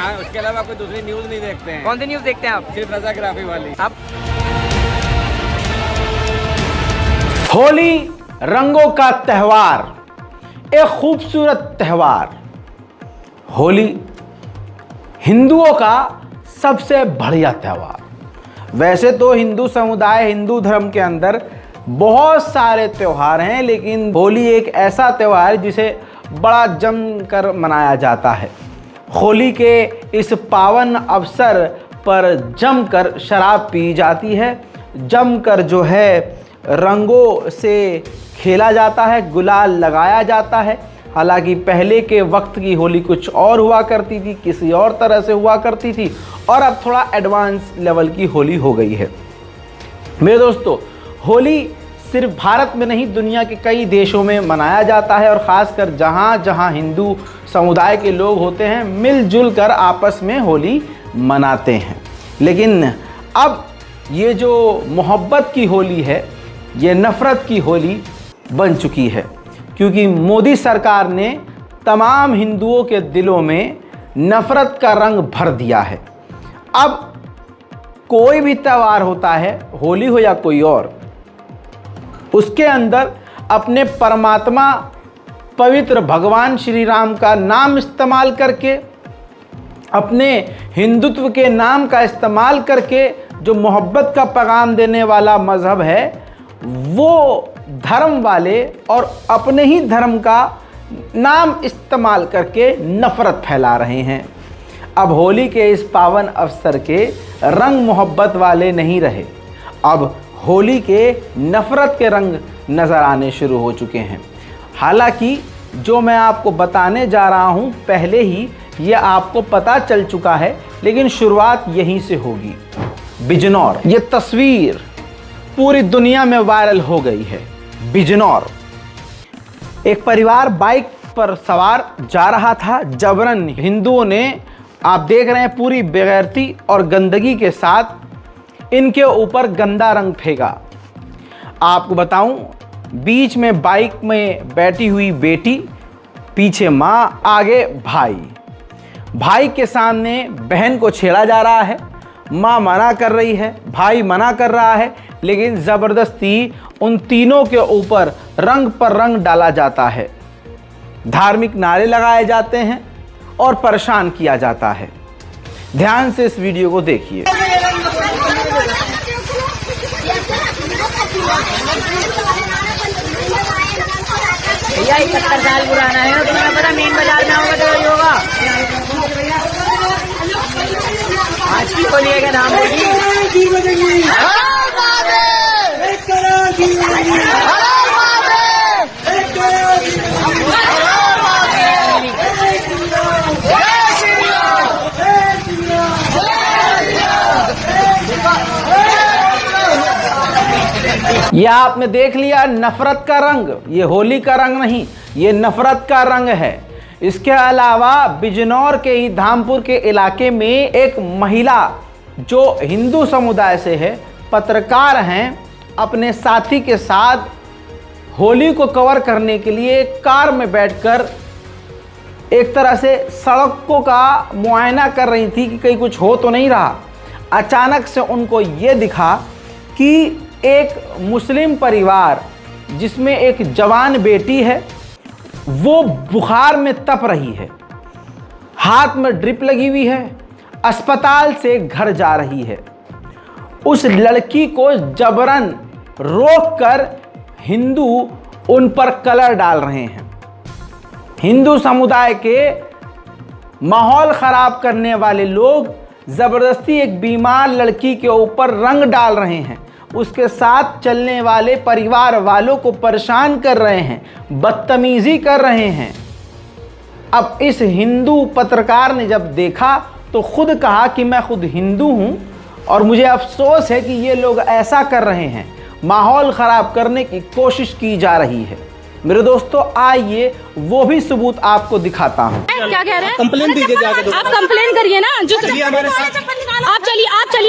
हाँ, उसके अलावा कोई दूसरी न्यूज नहीं देखते हैं। कौन सी न्यूज देखते हैं आप? सिर्फ रजाग्राफी वाली। आप होली रंगों का त्योहार, एक खूबसूरत त्योहार। होली हिंदुओं का सबसे बढ़िया त्योहार। वैसे तो हिंदू समुदाय, हिंदू धर्म के अंदर बहुत सारे त्योहार हैं, लेकिन होली एक ऐसा त्योहार है जिसे बड़ा जमकर मनाया जाता है। होली के इस पावन अवसर पर जमकर शराब पी जाती है, जमकर जो है रंगों से खेला जाता है, गुलाल लगाया जाता है। हालांकि पहले के वक्त की होली कुछ और हुआ करती थी, किसी और तरह से हुआ करती थी, और अब थोड़ा एडवांस लेवल की होली हो गई है। मेरे दोस्तों, होली सिर्फ भारत में नहीं, दुनिया के कई देशों में मनाया जाता है, और ख़ासकर जहाँ जहाँ हिंदू समुदाय के लोग होते हैं मिलजुल कर आपस में होली मनाते हैं। लेकिन अब ये जो मोहब्बत की होली है, ये नफ़रत की होली बन चुकी है, क्योंकि मोदी सरकार ने तमाम हिंदुओं के दिलों में नफ़रत का रंग भर दिया है। अब कोई भी त्यौहार होता है, होली हो या कोई और, उसके अंदर अपने परमात्मा पवित्र भगवान श्री राम का नाम इस्तेमाल करके, अपने हिंदुत्व के नाम का इस्तेमाल करके जो मोहब्बत का पैगाम देने वाला मज़हब है, वो धर्म वाले और अपने ही धर्म का नाम इस्तेमाल करके नफ़रत फैला रहे हैं। अब होली के इस पावन अवसर के रंग मोहब्बत वाले नहीं रहे, अब होली के नफ़रत के रंग नज़र आने शुरू हो चुके हैं। हालांकि जो मैं आपको बताने जा रहा हूं, पहले ही ये आपको पता चल चुका है, लेकिन शुरुआत यहीं से होगी। बिजनौर, ये तस्वीर पूरी दुनिया में वायरल हो गई है। बिजनौर, एक परिवार बाइक पर सवार जा रहा था, जबरन हिंदुओं ने, आप देख रहे हैं, पूरी बेगैरती और गंदगी के साथ इनके ऊपर गंदा रंग फेंका। आपको बताऊं, बीच में बाइक में बैठी हुई बेटी, पीछे माँ, आगे भाई। भाई के सामने बहन को छेड़ा जा रहा है, माँ मना कर रही है, भाई मना कर रहा है, लेकिन ज़बरदस्ती उन तीनों के ऊपर रंग पर रंग डाला जाता है। धार्मिक नारे लगाए जाते हैं और परेशान किया जाता है। ध्यान से इस वीडियो को देखिए। भैया 71 साल पुराना है ना, तुम्हें पता मेन बाजार में होगा तो वही होगा। आज की होली का नाम ये आपने देख लिया नफ़रत का रंग। ये होली का रंग नहीं, ये नफ़रत का रंग है। इसके अलावा बिजनौर के ही धामपुर के इलाके में एक महिला जो हिंदू समुदाय से है, पत्रकार हैं, अपने साथी के साथ होली को कवर करने के लिए कार में बैठकर एक तरह से सड़कों का मुआयना कर रही थी कि कहीं कुछ हो तो नहीं रहा। अचानक से उनको ये दिखा कि एक मुस्लिम परिवार जिसमें एक जवान बेटी है, वो बुखार में तप रही है, हाथ में ड्रिप लगी हुई है, अस्पताल से घर जा रही है। उस लड़की को जबरन रोककर हिंदू उन पर कलर डाल रहे हैं। हिंदू समुदाय के माहौल ख़राब करने वाले लोग ज़बरदस्ती एक बीमार लड़की के ऊपर रंग डाल रहे हैं, उसके साथ चलने वाले परिवार वालों को परेशान कर रहे हैं, बदतमीज़ी कर रहे हैं। अब इस हिंदू पत्रकार ने जब देखा तो खुद कहा कि मैं खुद हिंदू हूं और मुझे अफसोस है कि ये लोग ऐसा कर रहे हैं, माहौल ख़राब करने की कोशिश की जा रही है। मेरे दोस्तों, आइए वो भी सबूत आपको दिखाता हूँ। क्या कह रहे हैं? कंप्लेन दीजिए जाके। आप कंप्लेन करिए ना, जो आप चलिए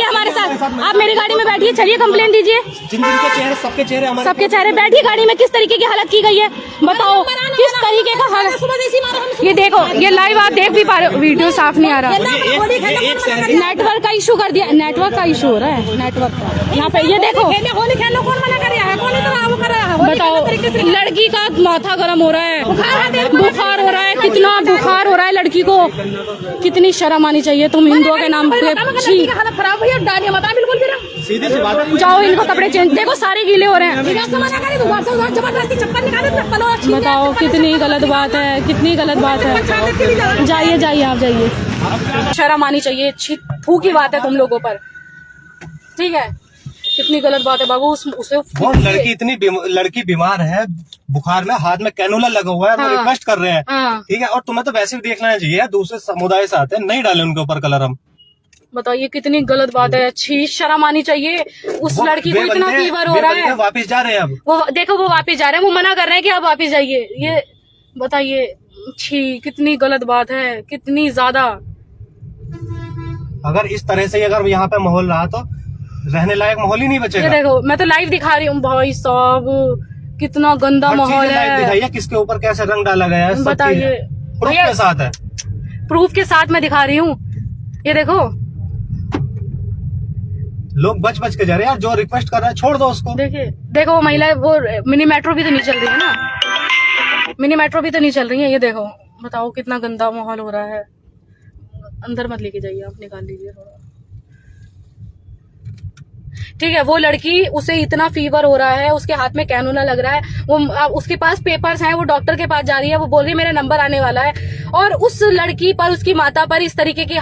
हमारे साथ, आप मेरी गाड़ी में बैठिए, चलिए कंप्लेन दीजिए। जिन जिनके चेहरे, सबके चेहरे हमारे, सबके चेहरे, बैठिए गाड़ी में। किस तरीके की हालत की गई है? बताओ किस तरीके का हाल। ये देखो, ये लाइव आप देख भी पा रहे हो, वीडियो साफ नहीं आ रहा। नेटवर्क का इशू कर दिया, नेटवर्क का इशू हो रहा है, नेटवर्क का। यहाँ पे ये देखो, बताओ लड़की का माथा गर्म हो रहा है, बुखार हो रहा है, कितना बुखार हो रहा है लड़की को। कितनी शर्म आनी चाहिए तुम हिंदुओं के नाम पे। जाओ इनको कपड़े चेंज, देखो सारे गीले हो रहे हैं। बताओ कितनी गलत बात है, कितनी गलत बात है। जाइए जाइए, आप जाइए। शर्म आनी चाहिए, थू की बात है तुम लोगों पर, ठीक है। कितनी गलत बात है बाबू। उसे वो लड़की बीमार है, बुखार में, हाथ में कैनुला लगा हुआ है। हाँ, वो रिक्वेस्ट कर रहे हैं, हाँ। ठीक है। और तुम्हें तो वैसे भी देख लेना चाहिए, दूसरे समुदाय से आते हैं, नहीं डाले उनके ऊपर कलर हम। बताइए कितनी गलत बात है। अच्छी शर्म आनी चाहिए। उस लड़की को इतना फीवर हो रहा है, वापिस जा रहे हैं अब। वो देखो, वो वापस जा रहे हैं, वो मना कर रहे हैं कि आप वापस जाइए। ये बताइए, छी कितनी गलत बात है, कितनी ज्यादा। अगर इस तरह से अगर यहाँ पे माहौल रहा तो रहने लायक माहौल ही नहीं ये बचेगा। देखो, मैं तो लाइव दिखा रही हूँ भाई साहब, कितना गंदा माहौल है। दिखाइए किसके ऊपर कैसे रंग डाला गया है, बताइए। प्रूफ के साथ है, प्रूफ के साथ मैं दिखा रही हूँ। ये देखो, लोग बच बच के जा रहे हैं यार। जो रिक्वेस्ट कर रहा है छोड़ दो उसको। देखिए देखो, वो महिला, वो मिनी मेट्रो भी तो नहीं चल रही है ना, मिनी मेट्रो भी तो नहीं चल रही है। ये देखो, बताओ कितना गंदा माहौल हो रहा है। अंदर मत लेके जाइए, आप निकाल लीजिए थोड़ा, ठीक है। वो लड़की, उसे इतना फीवर हो रहा है, उसके हाथ में कैनुला लग रहा है, वो उसके पास पेपर्स हैं, वो डॉक्टर के पास जा रही है, वो बोल रही है मेरा नंबर आने वाला है। और उस लड़की पर, उसकी माता पर इस तरीके की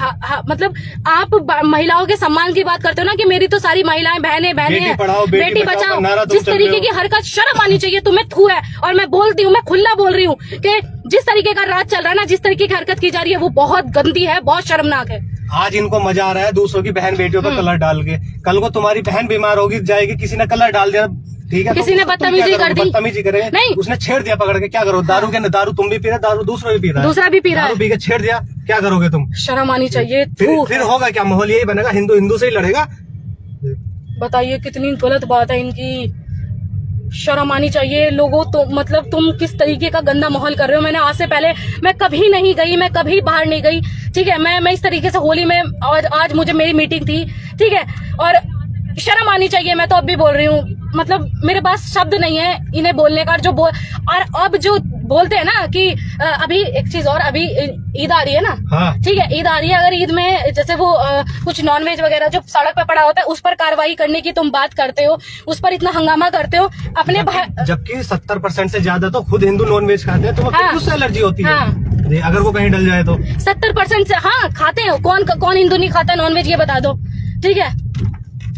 मतलब आप महिलाओं के सम्मान की बात करते हो ना, कि मेरी तो सारी महिलाएं बहनें हैं, बेटी बचाओ। जिस तरीके की हरकत, शर्म आनी चाहिए तुम्हें, थू है। और मैं बोलती हूँ, मैं खुला बोल रही हूँ कि जिस तरीके का राज चल रहा है ना, जिस तरीके की हरकत की जा रही है, वो बहुत गंदी है, बहुत शर्मनाक है। आज इनको मजा आ रहा है दूसरों की बहन बेटियों पर कलर डाल के। कल को तुम्हारी बहन बीमार होगी, जाएगी, किसी ने कलर डाल दिया, ठीक है, किसी ने बदतमीजी कर दी, बदतमीजी करे, नहीं, उसने छेड़ दिया पकड़ के, क्या करो? दारू के दारू तुम भी पी रहे, दारू दूसरा भी पी रहा है, दूसरा भी पी रहा है, दारू पी के छेड़ दिया, क्या करोगे तुम? शर्म आनी चाहिए। फिर होगा क्या? माहौल यही बनेगा, हिंदू हिंदू से ही लड़ेगा। बताइए कितनी गलत बात है इनकी। शर्म आनी चाहिए लोगों। तो मतलब तुम किस तरीके का गंदा माहौल कर रहे हो। मैंने आज से पहले, मैं कभी नहीं गई, मैं कभी बाहर नहीं गई, ठीक है। मैं इस तरीके से होली में, आज मुझे मेरी मीटिंग थी, ठीक है। और शर्म आनी चाहिए, मैं तो अब भी बोल रही हूँ, मतलब मेरे पास शब्द नहीं है इन्हें बोलने का। और अब जो बोलते हैं ना कि अभी एक चीज और, अभी ईद आ रही है ना, हाँ। ठीक है, ईद आ रही है। अगर ईद में जैसे वो कुछ नॉनवेज वगैरह जो सड़क पे पड़ा होता है, उस पर कार्रवाई करने की तुम बात करते हो, उस पर इतना हंगामा करते हो अपने जबकि 70% से ज्यादा तो खुद हिंदू नॉनवेज खाते हैं, तो हाँ, उससे एलर्जी होती है। हाँ, अगर वो कहीं डल जाए तो 70% से, हाँ खाते हैं। कौन हिंदू नहीं खाता नॉनवेज, ये बता दो, ठीक है।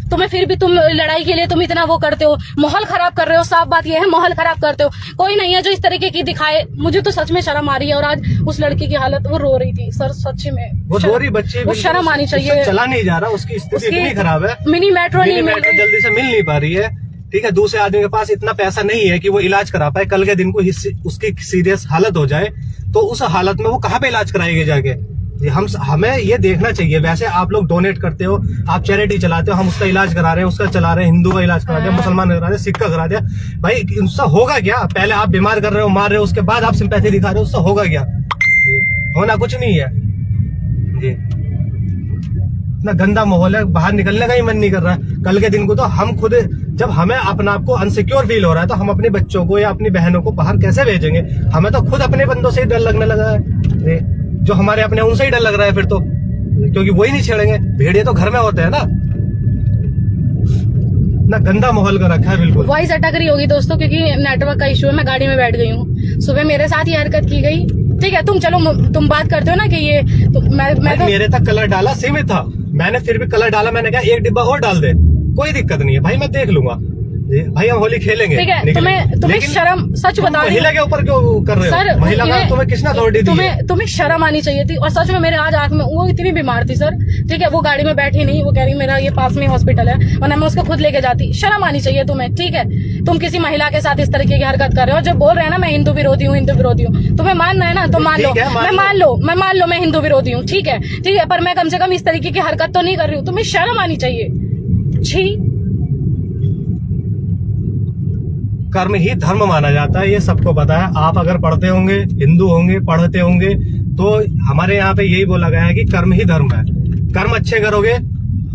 तुम्हें फिर भी तुम लड़ाई के लिए तुम इतना वो करते हो, माहौल खराब कर रहे हो। साफ बात ये है, माहौल खराब करते हो। कोई नहीं है जो इस तरीके की दिखाए। मुझे तो सच में शर्म आ रही है। और आज उस लड़की की हालत, वो रो रही थी सर, सच में वो रो रही बच्ची, वो शर्म आनी चाहिए। चला नहीं जा रहा, उसकी स्थिति इतनी खराब है, मिनी मेट्रो नहीं मिल रही, जल्दी से मिल नहीं पा रही है, ठीक है। दूसरे आदमी के पास इतना पैसा नहीं है कि वो इलाज करा पाए। कल के दिन को उसकी सीरियस हालत हो जाए तो उस हालत में वो कहाँ पे इलाज कराएगी जाके? हमें ये देखना चाहिए। वैसे आप लोग डोनेट करते हो, आप चैरिटी चलाते हो, हम उसका इलाज करा रहे हैं, उसका चला रहे हैं, हिंदू का इलाज करा दिया, मुसलमान का करा दिया, सिख का करा दिया। भाई उससे होगा क्या? पहले आप बीमार कर रहे हो, मार रहे हो, उसके बाद आप सिंपैथी दिखा रहे हो, उससे होगा क्या? होना कुछ नहीं है जी। इतना गंदा माहौल है, बाहर निकलने का ही मन नहीं कर रहा। कल के दिन को तो हम खुद, जब हमें अपने आप को अनसिक्योर फील हो रहा है, तो हम अपने बच्चों को या अपनी बहनों को बाहर कैसे भेजेंगे? हमें तो खुद अपने बंदों से ही डर लगने लगा है, जो हमारे अपने उनसे ही डर लग रहा है फिर तो, क्योंकि वही नहीं छेड़ेंगे। भेड़िए तो घर में होते हैं ना गंदा माहौल का रखा है बिल्कुल। वॉइस अटक रही होगी दोस्तों, क्योंकि नेटवर्क का इशू है। मैं गाड़ी में बैठ गई हूँ, सुबह मेरे साथ ये हरकत की गई, ठीक है। तुम चलो, तुम बात करते हो ना कि ये तो मैं तो मेरे तक कलर डाला सीमित था, मैंने फिर भी कलर डाला। मैंने कहा एक डिब्बा और डाल दे, कोई दिक्कत नहीं है भाई, मैं देख लूंगा भाई, हम होली खेलेंगे, ठीक है। तुम्हें शर्म, सच बता रही हूँ, महिला के ऊपर क्यों कर रहे हो? सर, महिला का तुम्हें किसने अथॉरिटी दी है? तुम्हें शर्म आनी चाहिए थी। और सच में मेरे आज आंख में, वो इतनी बीमार थी सर, ठीक है, वो गाड़ी में बैठी नहीं, वो कह रही मेरा ये पास में हॉस्पिटल है, वरना मैं उसको खुद लेके जाती। शर्म आनी चाहिए तुम्हें, ठीक है। तुम किसी महिला के साथ इस तरीके की हरकत कर रहे हो। जब बोल रहे हैं ना मैं हिंदू विरोधी हूँ, हिंदू विरोधी हूँ, तुम्हें मानना है ना तो मान लो, मैं मान लो मैं हिंदू विरोधी हूँ, ठीक है, ठीक है। पर मैं कम से कम इस तरीके की हरकत तो नहीं कर रही हूँ। तुम्हें शर्म आनी चाहिए। छी, कर्म ही धर्म माना जाता है, ये सबको पता है। आप अगर पढ़ते होंगे, हिंदू होंगे, पढ़ते होंगे, तो हमारे यहाँ पे यही बोला गया है कि कर्म ही धर्म है। कर्म अच्छे करोगे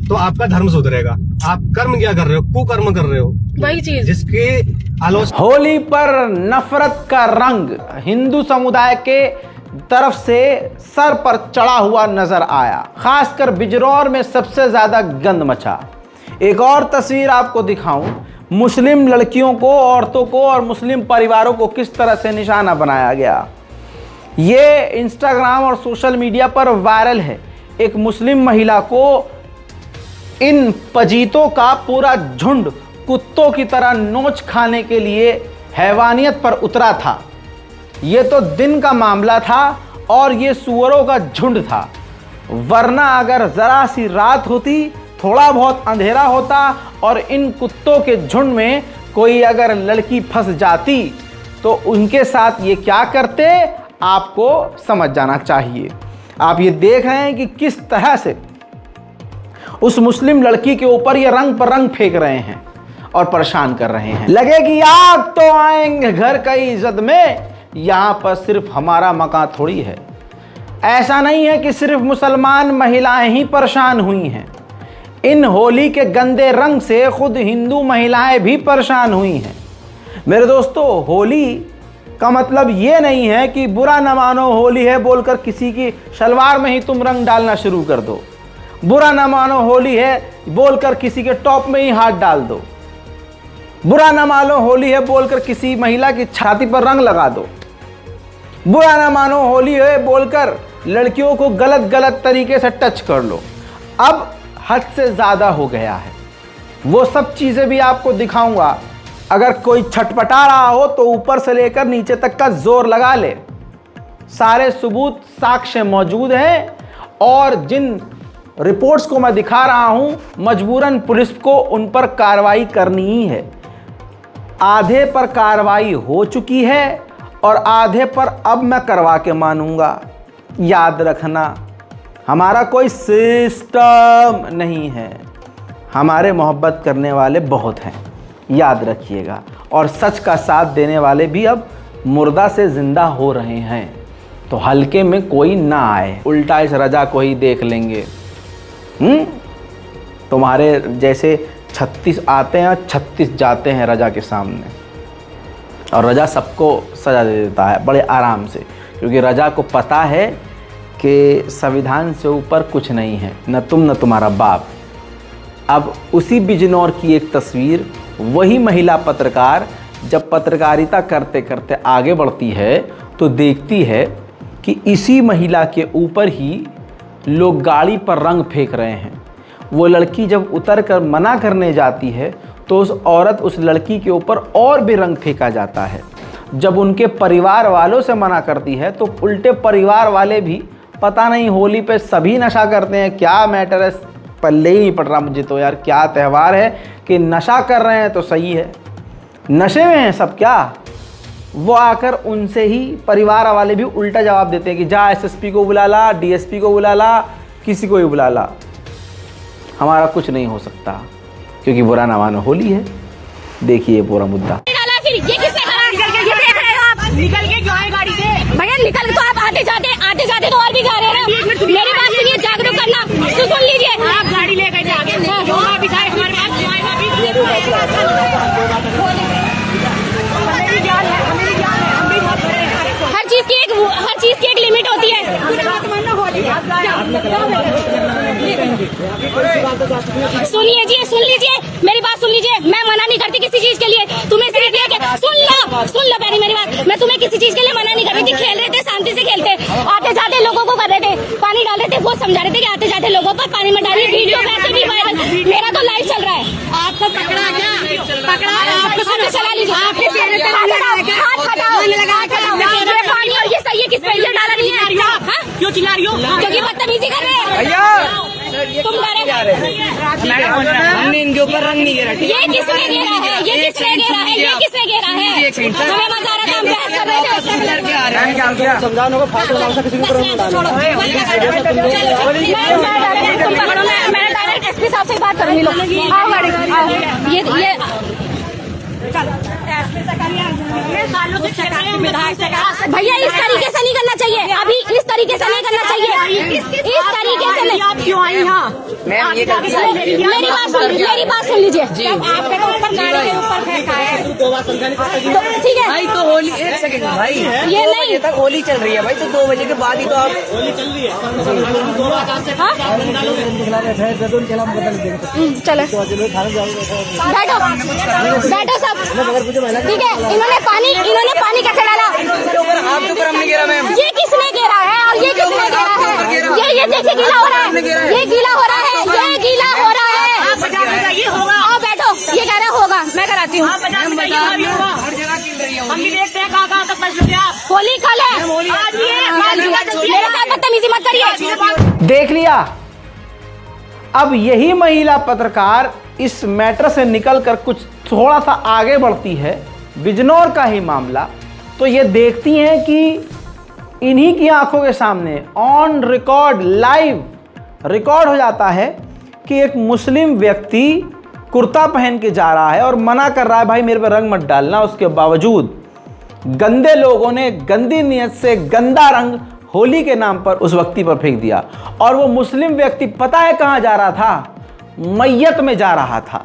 तो आपका धर्म सुधरेगा। आप कर्म क्या कर रहे हो? कुकर्म कर रहे हो, वही चीज जिसकी आलोचना होली पर नफरत का रंग हिंदू समुदाय के तरफ से सर पर चढ़ा हुआ नजर आया। खासकर बिजनौर में सबसे ज्यादा गंद मचा। एक और तस्वीर आपको दिखाऊं, मुस्लिम लड़कियों को, औरतों को और मुस्लिम परिवारों को किस तरह से निशाना बनाया गया। ये इंस्टाग्राम और सोशल मीडिया पर वायरल है। एक मुस्लिम महिला को इन पजीतों का पूरा झुंड कुत्तों की तरह नोच खाने के लिए हैवानियत पर उतरा था। ये तो दिन का मामला था और ये सुअरों का झुंड था, वरना अगर जरा सी रात होती, थोड़ा बहुत अंधेरा होता और इन कुत्तों के झुंड में कोई अगर लड़की फंस जाती तो उनके साथ ये क्या करते, आपको समझ जाना चाहिए। आप ये देख रहे हैं कि किस तरह से उस मुस्लिम लड़की के ऊपर ये रंग पर रंग फेंक रहे हैं और परेशान कर रहे हैं। लगेगी आग तो आएंगे घर कई इज्जत में, यहाँ पर सिर्फ हमारा मकान थोड़ी है। ऐसा नहीं है कि सिर्फ मुसलमान महिलाएं ही परेशान हुई हैं। इन होली के गंदे रंग से खुद हिंदू महिलाएं भी परेशान हुई हैं। मेरे दोस्तों, होली का मतलब ये नहीं है कि बुरा न मानो होली है बोलकर किसी की शलवार में ही तुम रंग डालना शुरू कर दो। बुरा न मानो होली है बोलकर किसी के टॉप में ही हाथ डाल दो। बुरा न मानो होली है बोलकर किसी महिला की छाती पर रंग लगा दो। बुरा न मानो होली है बोलकर लड़कियों को गलत गलत तरीके से टच कर लो। अब हद से ज़्यादा हो गया है। वो सब चीज़ें भी आपको दिखाऊंगा। अगर कोई छटपटा रहा हो तो ऊपर से लेकर नीचे तक का जोर लगा ले। सारे सबूत साक्ष्य मौजूद हैं और जिन रिपोर्ट्स को मैं दिखा रहा हूं, मजबूरन पुलिस को उन पर कार्रवाई करनी ही है। आधे पर कार्रवाई हो चुकी है और आधे पर अब मैं करवा के मानूंगा। याद रखना, हमारा कोई सिस्टम नहीं है, हमारे मोहब्बत करने वाले बहुत हैं, याद रखिएगा। और सच का साथ देने वाले भी अब मुर्दा से ज़िंदा हो रहे हैं, तो हल्के में कोई ना आए, उल्टा इस रजा को ही देख लेंगे। तुम्हारे जैसे 36 आते हैं और 36 जाते हैं रजा के सामने, और रजा सबको सज़ा दे देता है बड़े आराम से, क्योंकि रजा को पता है कि संविधान से ऊपर कुछ नहीं है, न तुम न तुम्हारा बाप। अब उसी बिजनौर की एक तस्वीर, वही महिला पत्रकार जब पत्रकारिता करते करते आगे बढ़ती है तो देखती है कि इसी महिला के ऊपर ही लोग गाड़ी पर रंग फेंक रहे हैं। वो लड़की जब उतर कर मना करने जाती है तो उस लड़की के ऊपर और भी रंग फेंका जाता है। जब उनके परिवार वालों से मना करती है तो उल्टे परिवार वाले भी, पता नहीं होली पे सभी नशा करते हैं, क्या मैटर है, पल्ले ही नहीं पड़ रहा मुझे तो यार। क्या त्यौहार है कि नशा कर रहे हैं तो सही है, नशे में हैं सब क्या। वो आकर उनसे ही परिवार वाले भी उल्टा जवाब देते हैं कि जा एसएसपी को बुला ला, डीएसपी को बुला ला, किसी को भी बुला ला, हमारा कुछ नहीं हो सकता, क्योंकि बुरा ना मानो होली है। देखिए पूरा मुद्दा। ये किसने करा? ये देख रहे हो आप? निकल के क्यों आए गाड़ी से? भैया निकल तो आप आते जाते तो और भी जा रहे हैं ना। मेरी बात सुनिए, जागरूक करना, सुन लीजिए। आप गाड़ी लेकर जाके हमारे हर चीज की एक लिमिट होती है। सुन लीजिए मेरी बात सुन लीजिए। मैं मना नहीं करती किसी चीज के लिए, तुम्हें सिर्फ ये सुन लो पहले मेरी बात। मैं तुम्हें किसी चीज के लिए मना नहीं कर रही थी। खेल रहे थे, शांति से खेलते, आते जाते लोगों को कर रहे थे, पानी डाल रहे थे, वो समझा रहे थे कि आते जाते लोगों पर पानी में डालिए। वीडियो वैसे भी वायरल, मेरा तो लाइव चल रहा है। आपको पकड़ा क्या? पकड़ा चला लीजिए। हाथ हटाओ, ये पानी और ये सही है, किस पे ये डाला नहीं है? क्यों चिल्ला रही हो? क्योंकि बदतमीजी कर रहे हैं। तुम हमने इनके ऊपर रंग नहीं गिरा। ये किसने गिरा है? ये किसने गिरा है? ये किसने गिरा है? हमें मजा आ रहा था, हम बहस कर रहे थे। समझाने को फालतू किसी को मैं डायरेक्ट एसपी साहब से बात करूंगी। लो आओ गाड़ी, ये भैया इस तरीके से नहीं करना चाहिए, अभी इस तरीके से नहीं करना चाहिए, इस तरीके से नहीं। आप क्यों आई यहाँ? मैम ये गलती मेरी बात सुन लीजिए। आपके तो ऊपर गाड़ी के ऊपर फेंका है, ठीक है भाई। तो होली, एक सेकंड भाई, ये 2 नहीं बजे तक होली चल रही है भाई, तो 2 बजे के बाद ही तो आप चलो बैठो सब, ठीक है। इन्होंने पानी कैसे डाला? आप तो ऊपर हमने गिरा मैम। ये किसने गिरा है और ये किसने गिरा है? ये देखिए गीला हो रहा है, ये गीला हो रहा है, ये गीला हो रहा है। ये होगा, आओ बैठो। ये कह रहा होगा, मैं कराती हूँ। हम भी देखते हैं कहाँ तक पहुँच गया। होली कल है, मेरे साथ बदतमीजी मत करिए। देख लिया। अब यही महिला पत्रकार इस मैटर से निकलकर कुछ थोड़ा सा आगे बढ़ती है, बिजनौर का ही मामला, तो ये देखती हैं कि इन्हीं की आंखों के सामने ऑन रिकॉर्ड लाइव रिकॉर्ड हो जाता है कि एक मुस्लिम व्यक्ति कुर्ता पहन के जा रहा है और मना कर रहा है, भाई मेरे पे रंग मत डालना। उसके बावजूद गंदे लोगों ने गंदी नीयत से गंदा रंग होली के नाम पर उस व्यक्ति पर फेंक दिया। और वो मुस्लिम व्यक्ति पता है कहां जा रहा था? मैयत में जा रहा था।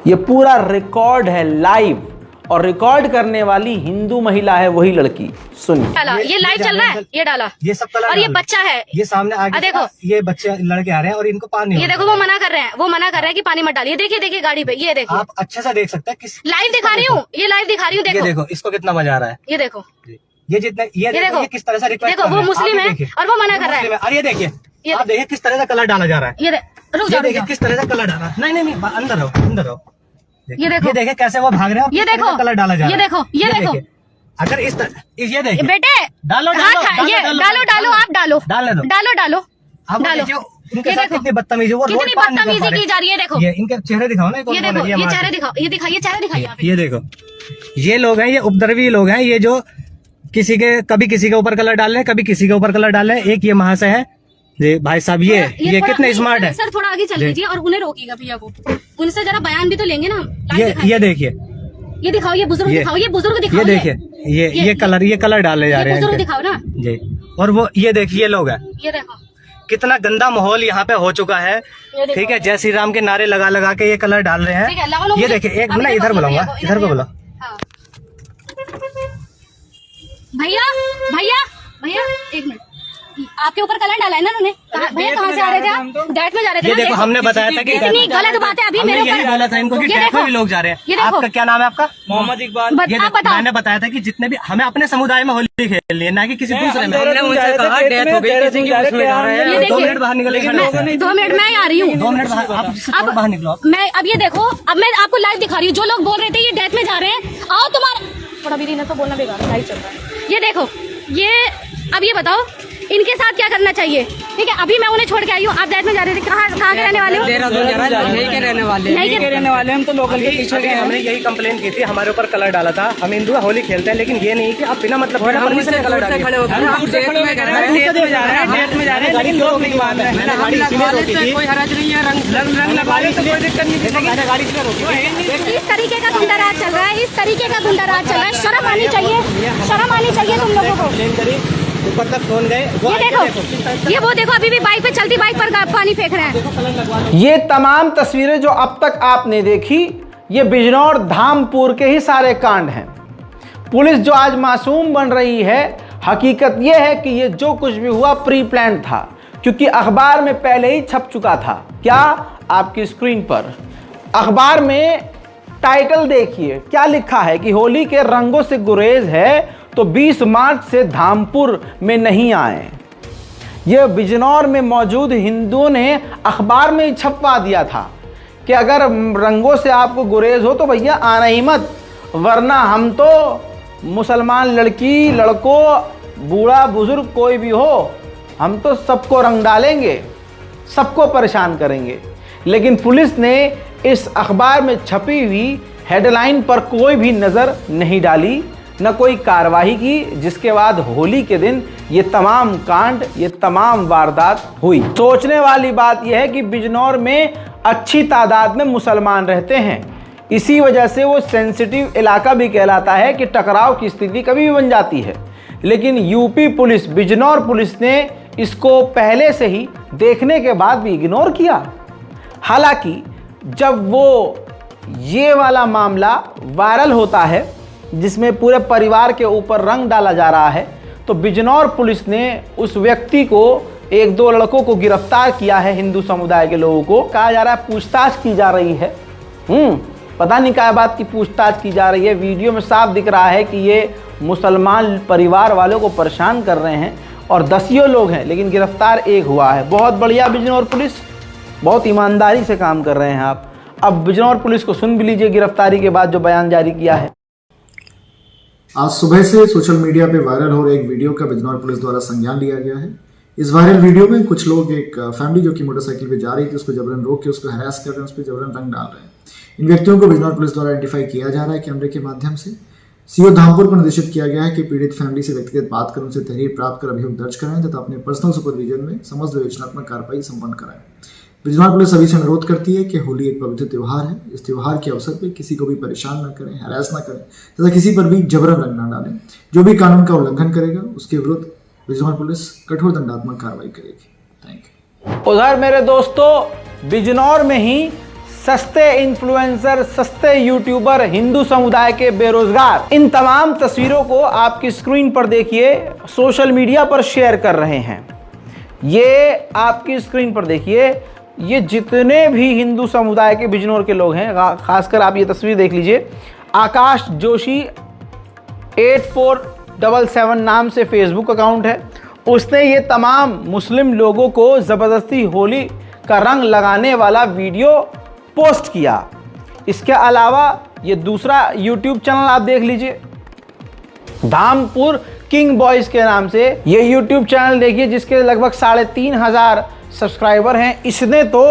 ये पूरा रिकॉर्ड है लाइव, और रिकॉर्ड करने वाली हिंदू महिला है वही लड़की। सुनिए। डाला, ये लाइव चल रहा है, ये डाला, ये सब कलर और ये डाला। बच्चा है, ये सामने आगे देखो, ये बच्चे लड़के आ रहे हैं और इनको पानी ये देखो वो मना कर रहे हैं, कि पानी मत डालिए। देखिए गाड़ी पे, ये देखो, आप अच्छे से देख सकते हैं किस लाइव दिखा रही हूँ, ये लाइव दिखा रही हूँ। ये देखो इसको कितना मजा आ रहा है। ये देखो, ये जितना ये देखो ये किस तरह से रिक्वेस्ट देखो, वो मुस्लिम है और वो मना कर रहा है। और ये देखिए, आप देखिए किस तरह का कलर डाला जा रहा है। ये रुक ये जाओ, देखिए किस तरह का कलर डाला। नहीं अंदर रहो, अंदर रहो। ये देखो, ये देखिए कैसे वो भाग रहे हैं। ये देखो कलर डाला जा रहा है। ये देखो, अगर इस तरह ये देखिए बेटे, डालो आप डालो। आप देखिए उनके साथ कितनी बदतमीजी, वो कितनी बदतमीजी की जा रही है। देखो ये इनके चेहरे दिखाओ ना। ये देखो, ये चेहरे दिखाओ, ये दिखाइए चेहरे दिखाइए। ये देखो, ये लोग हैं, ये उपद्रवी लोग हैं, ये जो कभी किसी के ऊपर कलर डाल रहे हैं, कभी किसी के ऊपर कलर डाल रहे हैं। एक ये महाशय है, ये भाई साहब, ये कितने स्मार्ट है। सर थोड़ा आगे चल लीजिए और उन्हें रोकिएगा भैया को, उनसे जरा बयान भी तो लेंगे ना। ये देखिए, ये दिखाओ, ये बुजुर्ग दिखाओ, ये बुजुर्ग दिखाओ। ये देखिए, ये कलर डाले जा रहे हैं। बुजुर्ग दिखाओ ना जी। और वो ये देखिए, ये लोग हैं, ये देखो कितना गंदा माहौल यहाँ पे हो चुका है। ठीक है, जय श्री राम के नारे लगा के ये कलर डाल रहे हैं। ये देखिए, एक मिनट इधर बुलाऊंगा, इधर को बुलाओ। भैया एक मिनट, आपके ऊपर कलर डाला है ना उन्होंने? भैया कहाँ से आ रहे थे आप? डेट में जा रहे थे? ये देखो, हमने बताया था कि इतनी गलत बात है अभी मेरे यही बोला था इनको कि डेट में भी लोग जा रहे हैं। आपका क्या नाम है? आपका मोहम्मद इकबाल। मैंने बताया था कि जितने भी हमें अपने समुदाय में होली खेलनी है, ना कि किसी दूसरे में। हमने उनसे कहा डेथ हो गई किसी की, उसमें जा रहे हैं। 2 मिनट बाहर निकल, 2 मिनट मैं आ रही हूँ। 2 मिनट आप बाहर निकलो। मैं अब ये देखो, अब मैं आपको लाइव दिखा रही हूँ। जो लोग बोल रहे थे ये डेथ में जा रहे हैं, आओ तुम्हारा थोड़ा भी ना तो बोलना बेकार है, लाइव चल रहा है। ये देखो, ये अब ये बताओ इनके साथ क्या करना चाहिए? ठीक है, अभी मैं उन्हें छोड़ के आई हूँ। आप डेट में जा रहे थे, कहाँ के रहने वाले हो? यही के रहने वाले हम तो लोकल के पीछे गए। हमने यही कंप्लेन की थी, हमारे ऊपर कलर डाला था। हम हिंदू होली खेलते हैं, लेकिन ये नहीं कि आप बिना मतलब खड़े होकर डेट में जा रहे हैं, लेकिन लोग नहीं मान रहे हैं। कोई हरज नहीं है, रंग लगवाने से कोई दिक्कत नहीं, गाड़ी से रोकी। इस तरीके का गुंडाराज चल रहा है, इस तरीके का गुंडाराज चल रहा है। शर्म आनी चाहिए, शर्म आनी चाहिए तुम लोगों को। ऊपर तक फोन गए। ये देखो, ये वो देखो, अभी भी बाइक पे चलती बाइक पर पानी फेंक रहे हैं। ये तमाम तस्वीरें जो अब तक आपने देखी, ये बिजनौर धामपुर के ही सारे कांड हैं। पुलिस जो आज मासूम बन रही है, हकीकत ये है कि ये जो कुछ भी हुआ प्री प्लान था, क्योंकि अखबार में पहले ही छप चुका था। क्या? आपकी स्क्रीन पर अखबार में टाइटल देखिए, क्या लिखा है कि होली के रंगों से गुरेज है तो 20 मार्च से धामपुर में नहीं आए। यह बिजनौर में मौजूद हिंदुओं ने अखबार में ही छपवा दिया था कि अगर रंगों से आपको गुरेज हो तो भैया आना ही मत, वरना हम तो मुसलमान लड़की लड़कों बूढ़ा बुजुर्ग कोई भी हो, हम तो सबको रंग डालेंगे, सबको परेशान करेंगे। लेकिन पुलिस ने इस अखबार में छपी हुई हेडलाइन पर कोई भी नज़र नहीं डाली, न कोई कार्रवाई की, जिसके बाद होली के दिन ये तमाम कांड, ये तमाम वारदात हुई। सोचने वाली बात यह है कि बिजनौर में अच्छी तादाद में मुसलमान रहते हैं, इसी वजह से वो सेंसिटिव इलाका भी कहलाता है कि टकराव की स्थिति कभी भी बन जाती है। लेकिन यूपी पुलिस, बिजनौर पुलिस ने इसको पहले से ही देखने के बाद भी इग्नोर किया। हालांकि जब वो ये वाला मामला वायरल होता है जिसमें पूरे परिवार के ऊपर रंग डाला जा रहा है, तो बिजनौर पुलिस ने उस व्यक्ति को, एक दो लड़कों को गिरफ्तार किया है। हिंदू समुदाय के लोगों को कहा जा रहा है पूछताछ की जा रही है। पता नहीं क्या बात की पूछताछ की जा रही है। वीडियो में साफ दिख रहा है कि ये मुसलमान परिवार वालों को परेशान कर रहे हैं और दसियों लोग हैं, लेकिन गिरफ्तार एक हुआ है। बहुत बढ़िया बिजनौर पुलिस, बहुत ईमानदारी से काम कर रहे हैं आप। अब बिजनौर पुलिस को सुन भी लीजिए गिरफ्तारी के बाद जो बयान जारी किया है। आज सुबह से सोशल मीडिया पे वायरल हो रहे एक वीडियो का बिजनौर पुलिस द्वारा संज्ञान लिया गया है। इस वायरल वीडियो में कुछ लोग, एक फैमिली जो कि मोटरसाइकिल पे जा रही थी, उसको जबरन रोक के उसको हरास कर रहे हैं, उस पर जबरन रंग डाल रहे हैं। इन व्यक्तियों को बिजनौर पुलिस द्वारा आइडेंटिफाई किया जा रहा है कैमरे के माध्यम से। सीओ धामपुर को निर्देशित किया गया है कि पीड़ित फैमिली से व्यक्तिगत बात कर उनसे तहरीर प्राप्त कर अभियोग दर्ज कराएं तथा अपने पर्सनल सुपरविजन में समस्त विवेचनात्मक कार्रवाई संपन्न कराएं। बिजनौर पुलिस सभी से अनुरोध करती है कि होली एक पवित्र त्यौहार है। इस त्यौहार के अवसर पर किसी को भी परेशान न करें, हरास न करें तथा किसी पर भी जबरन रंग न डालें। जो भी कानून का उल्लंघन करेगा उसके विरुद्ध बिजनौर पुलिस कठोर दंडात्मक कार्रवाई करेगी। Thank you. उधर मेरे दोस्तों, बिजनौर में ही सस्ते इन्फ्लुएंसर, सस्ते यूट्यूबर, हिंदू समुदाय के बेरोजगार, इन तमाम तस्वीरों को आपकी स्क्रीन पर देखिए, सोशल मीडिया पर शेयर कर रहे हैं। ये आपकी स्क्रीन पर देखिए, ये जितने भी हिंदू समुदाय के बिजनौर के लोग हैं, खासकर आप ये तस्वीर देख लीजिए। आकाश जोशी 8477 नाम से फेसबुक अकाउंट है। उसने ये तमाम मुस्लिम लोगों को ज़बरदस्ती होली का रंग लगाने वाला वीडियो पोस्ट किया। इसके अलावा ये दूसरा यूट्यूब चैनल आप देख लीजिए, धामपुर किंग बॉयज़ के नाम से ये यूट्यूब चैनल देखिए, जिसके लगभग 3500 सब्सक्राइबर हैं। इसने तो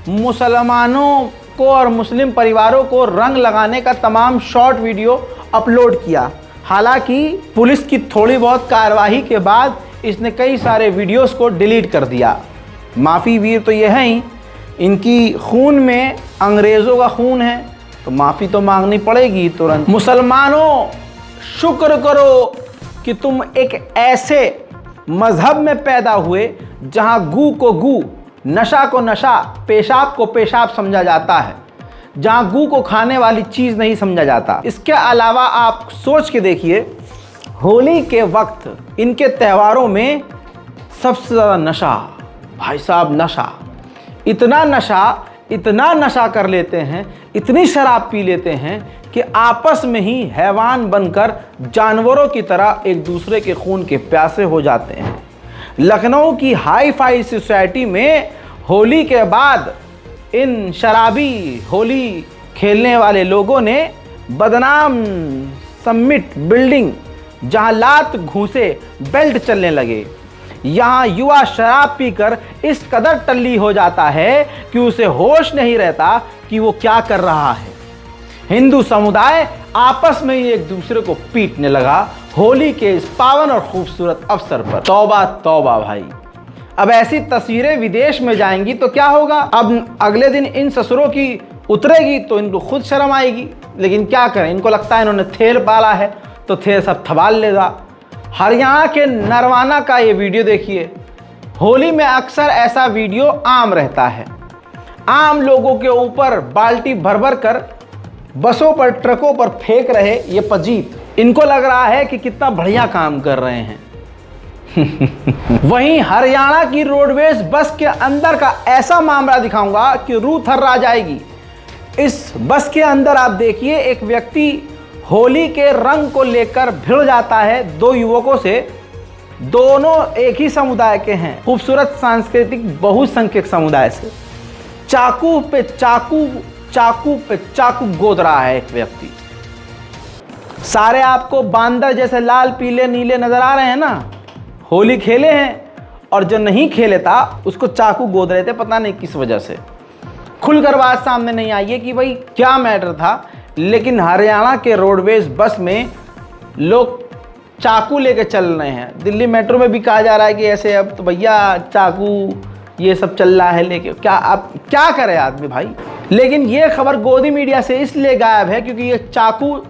मुसलमानों को और मुस्लिम परिवारों को रंग लगाने का तमाम शॉर्ट वीडियो अपलोड किया। हालांकि पुलिस की थोड़ी बहुत कार्रवाई के बाद इसने कई सारे वीडियोस को डिलीट कर दिया। माफ़ी वीर तो ये हैं ही, इनकी खून में अंग्रेज़ों का खून है, तो माफ़ी तो मांगनी पड़ेगी तुरंत। मुसलमानों, शुक्र करो कि तुम एक ऐसे मज़हब में पैदा हुए जहां गू को गू, नशा को नशा, पेशाब को पेशाब समझा जाता है, जहां गू को खाने वाली चीज़ नहीं समझा जाता। इसके अलावा आप सोच के देखिए, होली के वक्त इनके त्योहारों में सबसे ज़्यादा नशा, भाई साहब नशा, इतना नशा कर लेते हैं, इतनी शराब पी लेते हैं कि आपस में ही हैवान बनकर जानवरों की तरह एक दूसरे के खून के प्यासे हो जाते हैं। लखनऊ की हाई फाई सोसाइटी में होली के बाद इन शराबी होली खेलने वाले लोगों ने बदनाम समिट बिल्डिंग, जहां लात घूंसे बेल्ट चलने लगे, यहाँ युवा शराब पीकर इस कदर टल्ली हो जाता है कि उसे होश नहीं रहता कि वो क्या कर रहा है। हिंदू समुदाय आपस में ही एक दूसरे को पीटने लगा होली के इस पावन और खूबसूरत अवसर पर। तौबा तौबा भाई, अब ऐसी तस्वीरें विदेश में जाएंगी तो क्या होगा। अब अगले दिन इन ससुरों की उतरेगी तो इनको खुद शर्म आएगी, लेकिन क्या करें, इनको लगता है इन्होंने थेल पाला है तो थेल सब थबाल लेगा। हरियाणा के नरवाना का ये वीडियो देखिए। होली में अक्सर ऐसा वीडियो आम रहता है, आम लोगों के ऊपर बाल्टी भर भर कर बसों पर, ट्रकों पर फेंक रहे ये पजीत। इनको लग रहा है कि कितना बढ़िया काम कर रहे हैं। वहीं हरियाणा की रोडवेज बस के अंदर का ऐसा मामला दिखाऊंगा कि रूह थर्रा जाएगी। इस बस के अंदर आप देखिए, एक व्यक्ति होली के रंग को लेकर भिड़ जाता है दो युवकों से। दोनों एक ही समुदाय के हैं, खूबसूरत सांस्कृतिक बहुसंख्यक समुदाय से। चाकू पे चाकू, चाकू पे चाकू गोद रहा है एक व्यक्ति। सारे आपको बांदर जैसे लाल पीले नीले नजर आ रहे हैं ना, होली खेले हैं, और जो नहीं खेले था उसको चाकू गोद रहे थे, पता नहीं किस वजह से। खुलकर बात सामने नहीं आई है कि भाई क्या मैटर था, लेकिन हरियाणा के रोडवेज बस में लोग चाकू लेके चल रहे हैं। दिल्ली मेट्रो में भी कहा जा रहा है कि ऐसे अब तो भैया चाकू ये सब चल रहा है लेके। क्या अब क्या करे आदमी भाई। लेकिन ये खबर गोदी मीडिया से इसलिए गायब है क्योंकि ये चाकू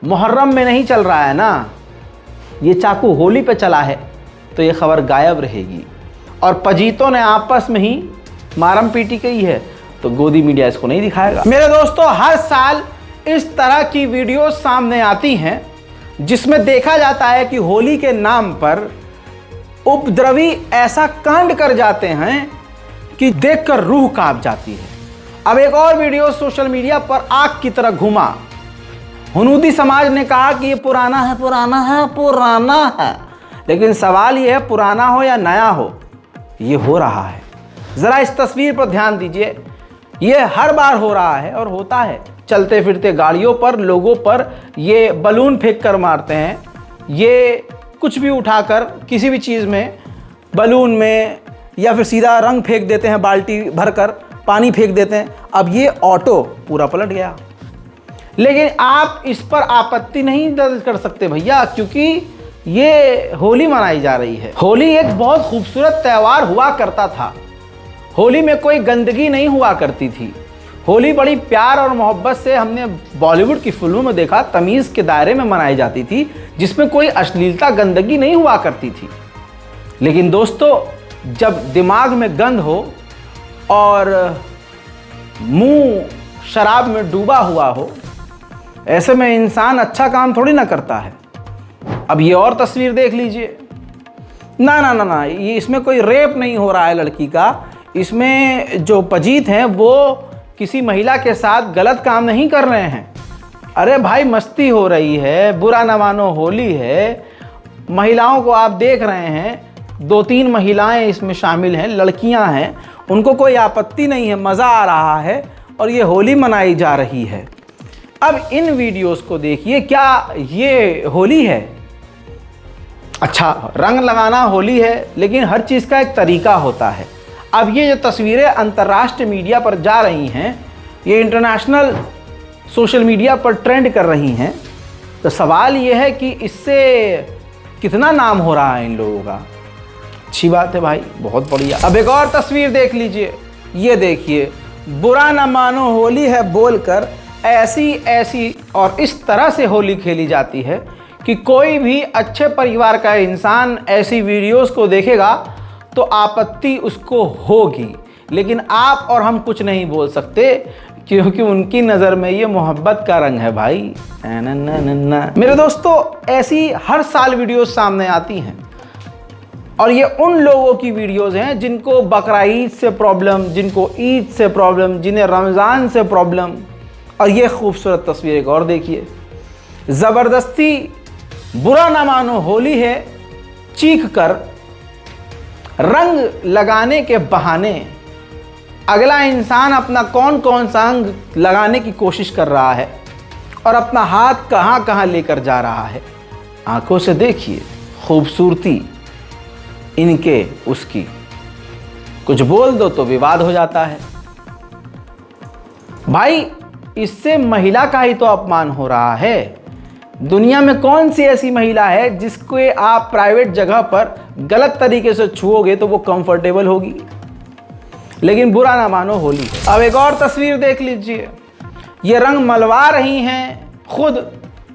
मुहर्रम में नहीं चल रहा है ना, ये चाकू होली पे चला है, तो ये खबर गायब रहेगी। और पजीतों ने आपस में ही मारम पीटी की है, तो गोदी मीडिया इसको नहीं दिखाएगा। मेरे दोस्तों, हर साल इस तरह की वीडियो सामने आती हैं जिसमें देखा जाता है कि होली के नाम पर उपद्रवी ऐसा कांड कर जाते हैं कि देखकर रूह कांप जाती है। अब एक और वीडियो सोशल मीडिया पर आग की तरह घूमा। हुनूदी समाज ने कहा कि ये पुराना है, पुराना है, पुराना है, लेकिन सवाल ये है पुराना हो या नया हो, ये हो रहा है। ज़रा इस तस्वीर पर ध्यान दीजिए, ये हर बार हो रहा है और होता है। चलते फिरते गाड़ियों पर लोगों पर ये बलून फेंक कर मारते हैं, ये कुछ भी उठाकर किसी भी चीज़ में, बलून में, या फिर सीधा रंग फेंक देते हैं, बाल्टी भरकर पानी फेंक देते हैं। अब ये ऑटो पूरा पलट गया, लेकिन आप इस पर आपत्ति नहीं दर्ज कर सकते भैया, क्योंकि ये होली मनाई जा रही है। होली एक बहुत खूबसूरत त्यौहार हुआ करता था। होली में कोई गंदगी नहीं हुआ करती थी। होली बड़ी प्यार और मोहब्बत से, हमने बॉलीवुड की फिल्मों में देखा, तमीज़ के दायरे में मनाई जाती थी, जिसमें कोई अश्लीलता, गंदगी नहीं हुआ करती थी। लेकिन दोस्तों, जब दिमाग में गंद हो और मुंह शराब में डूबा हुआ हो, ऐसे में इंसान अच्छा काम थोड़ी ना करता है। अब ये और तस्वीर देख लीजिए। ना ना ना ना, ये इसमें कोई रेप नहीं हो रहा है लड़की का। इसमें जो पजीत हैं वो किसी महिला के साथ गलत काम नहीं कर रहे हैं। अरे भाई, मस्ती हो रही है, बुरा न मानो होली है। महिलाओं को आप देख रहे हैं, 2-3 महिलाएं इसमें शामिल हैं, लड़कियां हैं, उनको कोई आपत्ति नहीं है, मज़ा आ रहा है और ये होली मनाई जा रही है। अब इन वीडियोस को देखिए, क्या ये होली है? अच्छा, रंग लगाना होली है, लेकिन हर चीज़ का एक तरीका होता है। अब ये जो तस्वीरें अंतर्राष्ट्रीय मीडिया पर जा रही हैं, ये इंटरनेशनल सोशल मीडिया पर ट्रेंड कर रही हैं, तो सवाल ये है कि इससे कितना नाम हो रहा है इन लोगों का। अच्छी बात है भाई, बहुत बढ़िया। अब एक और तस्वीर देख लीजिए, ये देखिए, बुरा न मानो होली है बोलकर ऐसी और इस तरह से होली खेली जाती है कि कोई भी अच्छे परिवार का इंसान ऐसी वीडियोस को देखेगा तो आपत्ति उसको होगी, लेकिन आप और हम कुछ नहीं बोल सकते, क्योंकि उनकी नज़र में ये मोहब्बत का रंग है भाई। मेरे दोस्तों, ऐसी हर साल वीडियोस सामने आती हैं, और ये उन लोगों की वीडियोस हैं जिनको बकरा ईद से प्रॉब्लम, जिनको ईद से प्रॉब्लम, जिन्हें रमज़ान से प्रॉब्लम। और ये खूबसूरत तस्वीर एक और देखिए, ज़बरदस्ती बुरा ना मानो होली है चीख कर रंग लगाने के बहाने अगला इंसान अपना कौन सा अंग लगाने की कोशिश कर रहा है और अपना हाथ कहां कहां लेकर जा रहा है। आंखों से देखिए खूबसूरती इनके उसकी, कुछ बोल दो तो विवाद हो जाता है। भाई, इससे महिला का ही तो अपमान हो रहा है। दुनिया में कौन सी ऐसी महिला है जिसको आप प्राइवेट जगह पर गलत तरीके से छुओगे तो वो कंफर्टेबल होगी, लेकिन बुरा ना मानो होली। अब एक और तस्वीर देख लीजिए, ये रंग मलवा रही हैं, खुद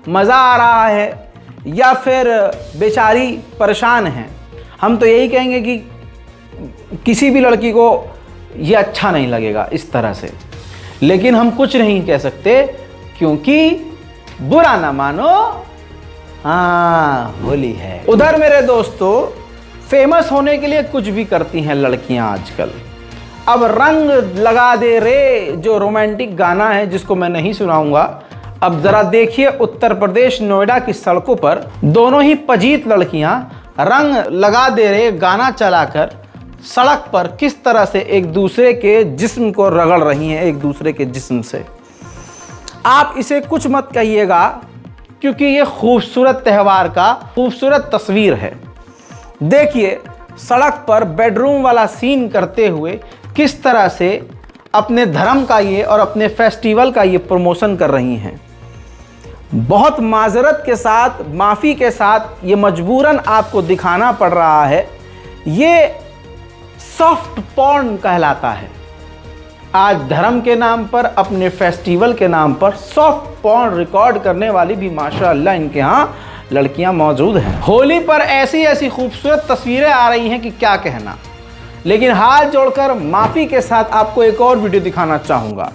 मज़ा आ रहा है या फिर बेचारी परेशान हैं। हम तो यही कहेंगे कि किसी भी लड़की को ये अच्छा नहीं लगेगा इस तरह से, लेकिन हम कुछ नहीं कह सकते क्योंकि बुरा ना मानो, हाँ होली है। उधर मेरे दोस्तों, फेमस होने के लिए कुछ भी करती हैं लड़कियां आजकल। अब रंग लगा दे रे जो रोमांटिक गाना है, जिसको मैं नहीं सुनाऊंगा, अब जरा देखिए उत्तर प्रदेश नोएडा की सड़कों पर दोनों ही पजीत लड़कियां रंग लगा दे रे गाना चलाकर सड़क पर किस तरह से एक दूसरे के जिस्म को रगड़ रही हैं, एक दूसरे के जिस्म से। आप इसे कुछ मत कहिएगा, क्योंकि ये खूबसूरत त्यौहार का खूबसूरत तस्वीर है। देखिए सड़क पर बेडरूम वाला सीन करते हुए किस तरह से अपने धर्म का ये और अपने फेस्टिवल का ये प्रमोशन कर रही हैं। बहुत माजरत के साथ, माफ़ी के साथ ये मजबूरन आपको दिखाना पड़ रहा है। ये सॉफ्ट पॉर्न कहलाता है। आज धर्म के नाम पर, अपने फेस्टिवल के नाम पर सॉफ्ट पॉर्न रिकॉर्ड करने वाली भी माशाअल्लाह इनके यहाँ लड़कियां मौजूद हैं। होली पर ऐसी ऐसी खूबसूरत तस्वीरें आ रही हैं कि क्या कहना। लेकिन हाथ जोड़कर माफ़ी के साथ आपको एक और वीडियो दिखाना चाहूँगा।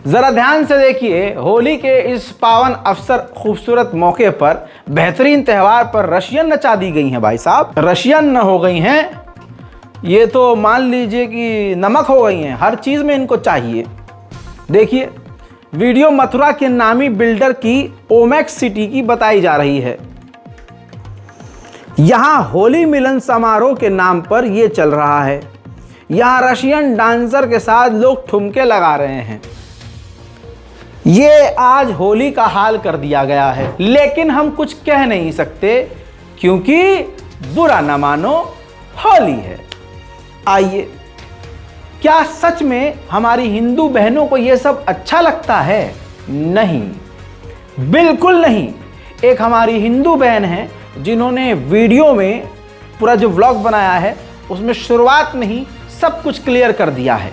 ज़रा ध्यान से देखिए, होली के इस पावन अवसर खूबसूरत मौके पर, बेहतरीन त्यौहार पर रशियन नचा दी गई हैं भाई साहब। रशियन न हो गई हैं, ये तो मान लीजिए कि नमक हो गई हैं। हर चीज़ में इनको चाहिए। देखिए, वीडियो मथुरा के नामी बिल्डर की ओमेक्स सिटी की बताई जा रही है। यहाँ होली मिलन समारोह के नाम पर यह चल रहा है। यहाँ रशियन डांसर के साथ लोग ठुमके लगा रहे हैं। ये आज होली का हाल कर दिया गया है, लेकिन हम कुछ कह नहीं सकते क्योंकि बुरा न मानो होली है। आइए, क्या सच में हमारी हिंदू बहनों को यह सब अच्छा लगता है? नहीं, बिल्कुल नहीं। एक हमारी हिंदू बहन है जिन्होंने वीडियो में पूरा जो व्लॉग बनाया है उसमें शुरुआत में ही सब कुछ क्लियर कर दिया है।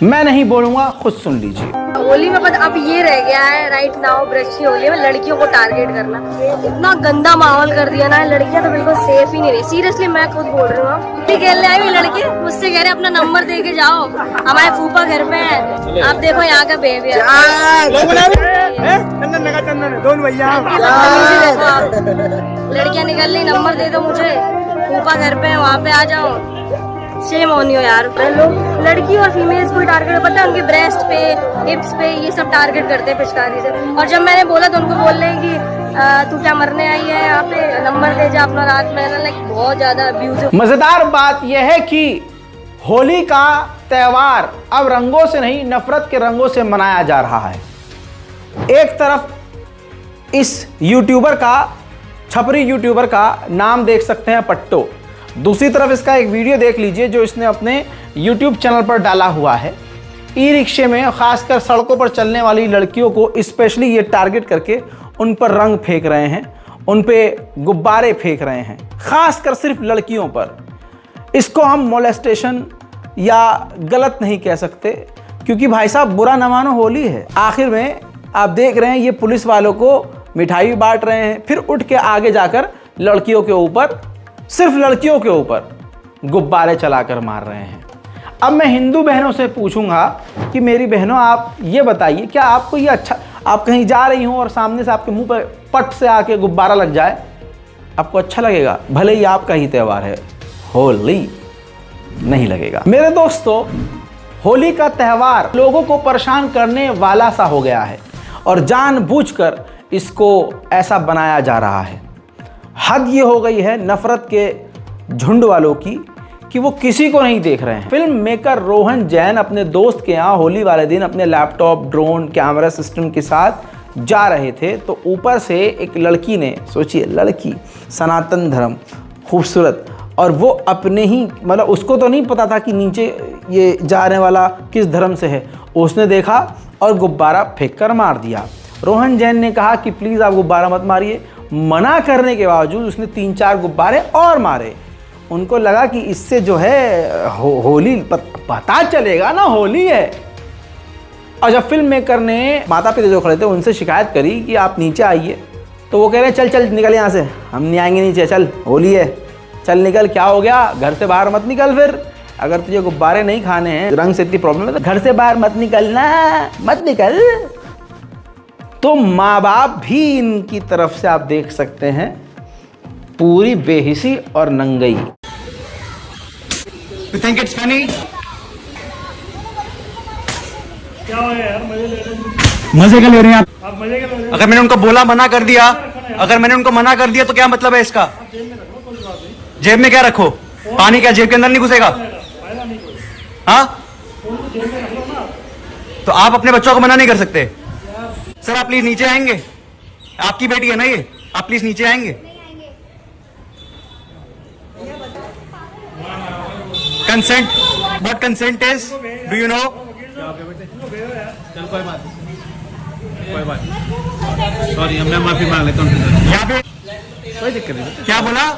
मैं नहीं बोलूंगा, खुद सुन लीजिए। होली में बस अब ये रह गया है राइट नाउ, ब्रश की होली में लड़कियों को टारगेट करना। इतना गंदा माहौल कर दिया ना, लड़कियां तो बिल्कुल सेफ ही नहीं रही। सीरियसली मैं खुद बोल रही हूँ। खेलने आई हुई लड़की मुझसे कह रहे अपना नंबर दे के जाओ, हमारे फूफा घर पे है। आप देखो यहाँ का बिहेवियर। लड़कियां निकल ली, नंबर दे दो मुझे, फूफा घर पे है, वहाँ पे आ जाओ। शेम ऑन यू यार। लोग लड़की और फीमेल्स को टारगेट, पता है उनके ब्रेस्ट पे, हिप्स पे, ये सब टारगेट करते हैं पिचकारी से। और जब मैंने बोला तो उनको बोल रहे हैं कि तू क्या मरने आई है यहाँ पे, नंबर दे जा अपना रात में। लाइक बहुत ज्यादा अब्यूजिव। मजेदार बात यह है कि होली का त्यौहार अब रंगों से नहीं, नफरत के रंगों से मनाया जा रहा है। एक तरफ इस यूट्यूबर का, छपरी यूट्यूबर का नाम देख सकते हैं पट्टो। दूसरी तरफ इसका एक वीडियो देख लीजिए जो इसने अपने YouTube चैनल पर डाला हुआ है। ई रिक्शे में, खासकर सड़कों पर चलने वाली लड़कियों को स्पेशली ये टारगेट करके उन पर रंग फेंक रहे हैं, उन पे गुब्बारे फेंक रहे हैं, खासकर सिर्फ लड़कियों पर। इसको हम मोलेस्टेशन या गलत नहीं कह सकते क्योंकि भाई साहब बुरा न मानो होली है। आखिर में आप देख रहे हैं ये पुलिस वालों को मिठाई बांट रहे हैं, फिर उठ के आगे जाकर लड़कियों के ऊपर, सिर्फ लड़कियों के ऊपर गुब्बारे चलाकर मार रहे हैं। अब मैं हिंदू बहनों से पूछूंगा कि मेरी बहनों आप ये बताइए, क्या आपको ये अच्छा, आप कहीं जा रही हो और सामने से आपके मुंह पर पट से आके गुब्बारा लग जाए, आपको अच्छा लगेगा? भले ही आपका ही त्यौहार है, होली नहीं लगेगा। मेरे दोस्तों, होली का त्यौहार लोगों को परेशान करने वाला सा हो गया है और जानबूझकर इसको ऐसा बनाया जा रहा है। हद ये हो गई है नफरत के झुंड वालों की कि वो किसी को नहीं देख रहे हैं। फिल्म मेकर रोहन जैन अपने दोस्त के यहाँ होली वाले दिन अपने लैपटॉप, ड्रोन, कैमरा सिस्टम के साथ जा रहे थे तो ऊपर से एक लड़की ने, सोचिए लड़की, सनातन धर्म, खूबसूरत, और वो अपने ही, मतलब उसको तो नहीं पता था कि नीचे ये जाने वाला किस धर्म से है, उसने देखा और गुब्बारा फेंक कर मार दिया। रोहन जैन ने कहा कि प्लीज़ आप गुब्बारा मत मारिए। मना करने के बावजूद उसने 3-4 गुब्बारे और मारे। उनको लगा कि इससे जो है होली पता चलेगा ना होली है। और जब फिल्म मेकर ने माता पिता जो खड़े थे उनसे शिकायत करी कि आप नीचे आइए, तो वो कह रहे हैं चल चल निकल यहाँ से, हम नहीं आएंगे नीचे, चल होली है, चल निकल। क्या हो गया, घर से बाहर मत निकल। फिर अगर तुझे गुब्बारे नहीं खाने हैं, रंग से इतनी प्रॉब्लम है तो घर से बाहर मत निकलना, मत निकल। तो माँ बाप भी इनकी तरफ से आप देख सकते हैं पूरी बेहिसी और नंगई। You think it's funny? मजे का ले रहे हैं आप मजे का ले रहे हैं। अगर मैंने उनको बोला, मना कर दिया, अगर मैंने उनको मना कर दिया तो क्या मतलब है इसका? जेब में क्या रखो? पानी क्या जेब के अंदर नहीं घुसेगा? हाँ, तो आप अपने बच्चों को मना नहीं कर सकते? सर आप प्लीज नीचे आएंगे, आपकी बेटी है ना ये, आप प्लीज नीचे आएंगे। Consent, what consent is, do you know? चल कोई बात सॉरी, मैं माफी मांग लेता हूँ। यहाँ पे कोई दिक्कत नहीं। क्या बोला?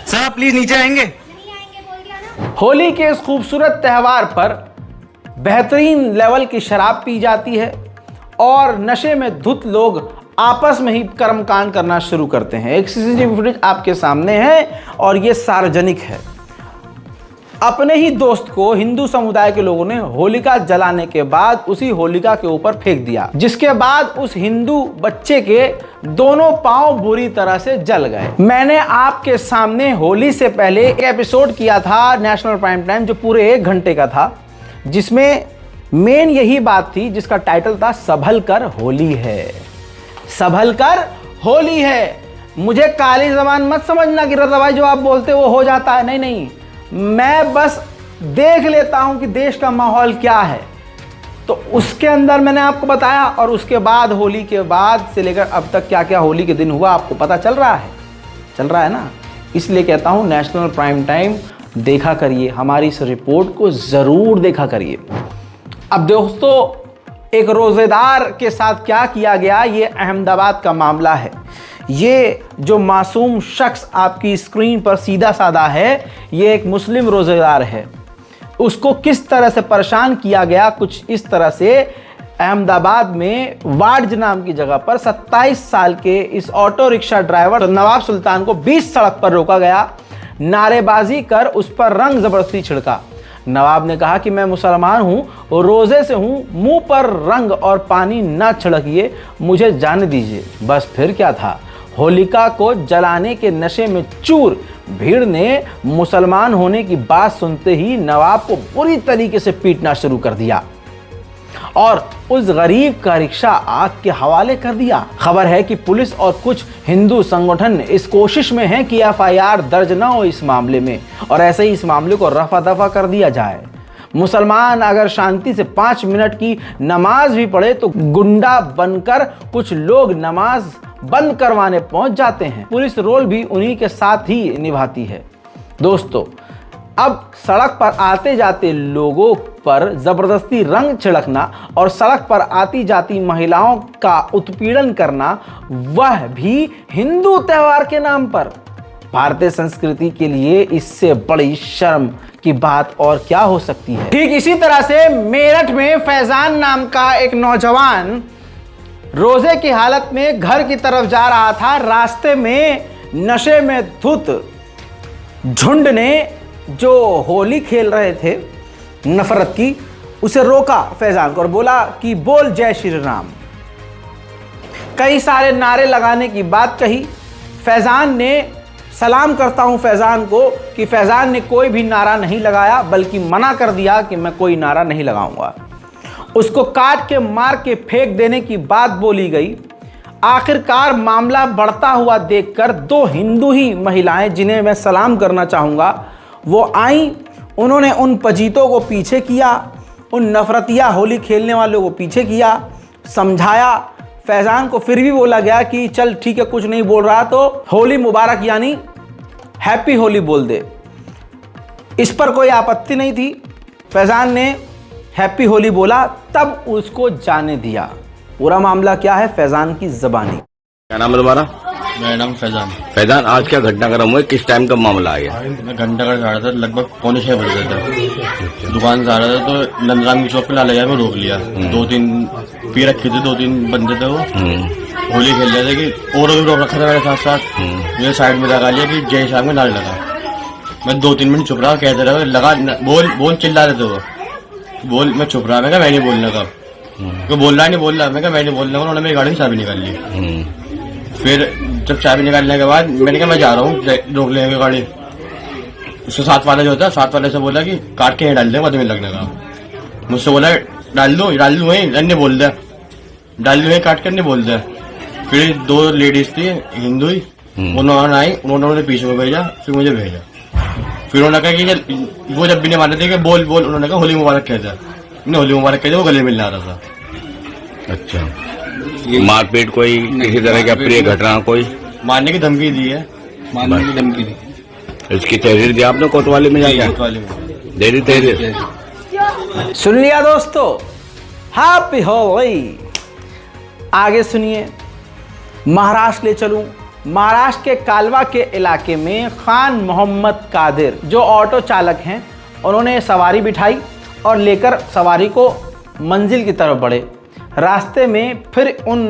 सर आप प्लीज नीचे आएंगे। होली के इस खूबसूरत त्यौहार पर बेहतरीन लेवल की शराब पी जाती है और नशे में धुत लोग आपस में ही कर्मकांड करना शुरू करते हैं। एक सीसीटीवी फुटेज आपके सामने है और यह सार्वजनिक है। अपने ही दोस्त को हिंदू समुदाय के लोगों ने होलिका जलाने के बाद उसी होलिका के ऊपर फेंक दिया, जिसके बाद उस हिंदू बच्चे के दोनों पांव बुरी तरह से जल गए। मैंने आपके सामने होली से पहले एक एपिसोड किया था नेशनल प्राइम टाइम, जो पूरे 1 घंटे का था, जिसमें मेन यही बात थी, जिसका टाइटल था संभल कर होली है। संभल कर होली है। मुझे काली जबान मत समझना कि रजा भाई जो आप बोलते वो हो जाता है, नहीं नहीं, मैं बस देख लेता हूं कि देश का माहौल क्या है, तो उसके अंदर मैंने आपको बताया। और उसके बाद होली के बाद से लेकर अब तक क्या क्या होली के दिन हुआ आपको पता चल रहा है ना। इसलिए कहता हूं नेशनल प्राइम टाइम देखा करिए, हमारी इस रिपोर्ट को ज़रूर देखा करिए। अब दोस्तों, एक रोज़ेदार के साथ क्या किया गया, ये अहमदाबाद का मामला है। ये जो मासूम शख्स आपकी स्क्रीन पर सीधा साधा है, ये एक मुस्लिम रोज़ेदार है। उसको किस तरह से परेशान किया गया, कुछ इस तरह से अहमदाबाद में वार्ज नाम की जगह पर 27 साल के इस ऑटो रिक्शा ड्राइवर नवाब सुल्तान को 20 सड़क पर रोका गया, नारेबाजी कर उस पर रंग जबरदस्ती छिड़का। नवाब ने कहा कि मैं मुसलमान हूँ, रोज़े से हूँ, मुंह पर रंग और पानी ना छिड़किए, मुझे जाने दीजिए। बस फिर क्या था, होलिका को जलाने के नशे में चूर भीड़ ने मुसलमान होने की बात सुनते ही नवाब को बुरी तरीके से पीटना शुरू कर दिया और उस गरीब का रिक्शा आग के हवाले कर दिया। खबर है कि पुलिस और कुछ हिंदू संगठन इस कोशिश में हैं कि एफआईआर दर्ज न हो इस मामले में और ऐसे ही इस मामले को रफा दफा कर दिया जाए। मुसलमान अगर शांति से 5 मिनट की नमाज भी पढ़े तो गुंडा बनकर कुछ लोग नमाज बंद करवाने पहुंच जाते हैं। पुलिस रोल भी उन्हीं के साथ ही निभाती है। दोस्तों, अब सड़क पर आते जाते लोगों पर जबरदस्ती रंग छिड़कना और सड़क पर आती जाती महिलाओं का उत्पीड़न करना, वह भी हिंदू त्योहार के नाम पर, भारतीय संस्कृति के लिए इससे बड़ी शर्म की बात और क्या हो सकती है। ठीक इसी तरह से मेरठ में फैजान नाम का एक नौजवान रोजे की हालत में घर की तरफ जा रहा था। रास्ते में नशे में धुत झुंड ने, जो होली खेल रहे थे नफरत की, उसे रोका फैजान को और बोला कि बोल जय श्री राम। कई सारे नारे लगाने की बात कही। फैजान ने, सलाम करता हूं फैजान को, कि फैजान ने कोई भी नारा नहीं लगाया, बल्कि मना कर दिया कि मैं कोई नारा नहीं लगाऊंगा। उसको काट के मार के फेंक देने की बात बोली गई। आखिरकार मामला बढ़ता हुआ देखकर 2 हिंदू ही महिलाएं, जिन्हें मैं सलाम करना चाहूँगा, वो आई। उन्होंने उन पजीतों को पीछे किया, उन नफरतिया होली खेलने वालों को पीछे किया, समझाया। फैजान को फिर भी बोला गया कि चल ठीक है, कुछ नहीं बोल रहा तो होली मुबारक यानी हैप्पी होली बोल दे। इस पर कोई आपत्ति नहीं थी। फैजान ने हैप्पी होली बोला, तब उसको जाने दिया। पूरा मामला क्या है, फैजान की ज़बानी। क्या नाम है तुम्हारा? मेरा नाम फैजान। फैजान, आज क्या घटनाक्रम हुआ, किस टाइम का मामला आया? मैं घंटा घर जा रहा था, लगभग 5:45 बज गए थे। दुकान से आ रहा था तो नंदराम की चौक पे लाले मैं रोक लिया। 2-3 पी रखे थे, 2-3 बंदे थे, वो होली खेल रहे थे कि और भी रोक रखा था मेरे साथ साथ। मुझे साइड में लगा लिया कि जय शाम में नाल लगा। मैं 2-3 मिनट चुप रहा, कहते रहा लगा बोल चिल्ला रहे थे वो। बोल, मैं चुप रहा, मैं नहीं बोलने का, क्यों बोल रहा मैं मैं नहीं बोलने का। उन्होंने मेरी गाड़ी की चाबी निकाल ली। फिर जब चाबी निकालने के बाद मैंने कहा मैं जा रहा हूँ, रोक लेंगे गाड़ी। उसके साथ वाला जो होता है, साथ वाले से बोला कि काट के डाल दे, बदमी लगने का। मुझसे बोला डाल दू वही, अन्य बोल दे, डाल दू काट कर नहीं बोल दे। फिर 2 लेडीज थी हिंदू ही, उन्होंने आई, उन्होंने पीछे को भेजा, फिर मुझे भेजा। फिर उन्होंने कहा कि वो जब भी नहीं माने थे कि बोल, उन्होंने कहा होली मुबारक कह दिया। होली मुबारक कह दिया, वो गले मिलने आ रहा था। अच्छा, मारपीट कोई किसी तरह की अप्रिय घटना, कोई मारने की धमकी दी है? मारने की धमकी दी। इसकी तहरीर दी आपने कोतवाली में जाके? कोतवाली में दे दी तहरीर। सुन लिया दोस्तों, हैप्पी होली। आगे सुनिए, महाराष्ट्र ले चलूं। महाराष्ट्र के कालवा के इलाके में खान मोहम्मद कादिर, जो ऑटो चालक हैं, उन्होंने सवारी बिठाई और लेकर सवारी को मंजिल की तरफ बढ़े। रास्ते में फिर उन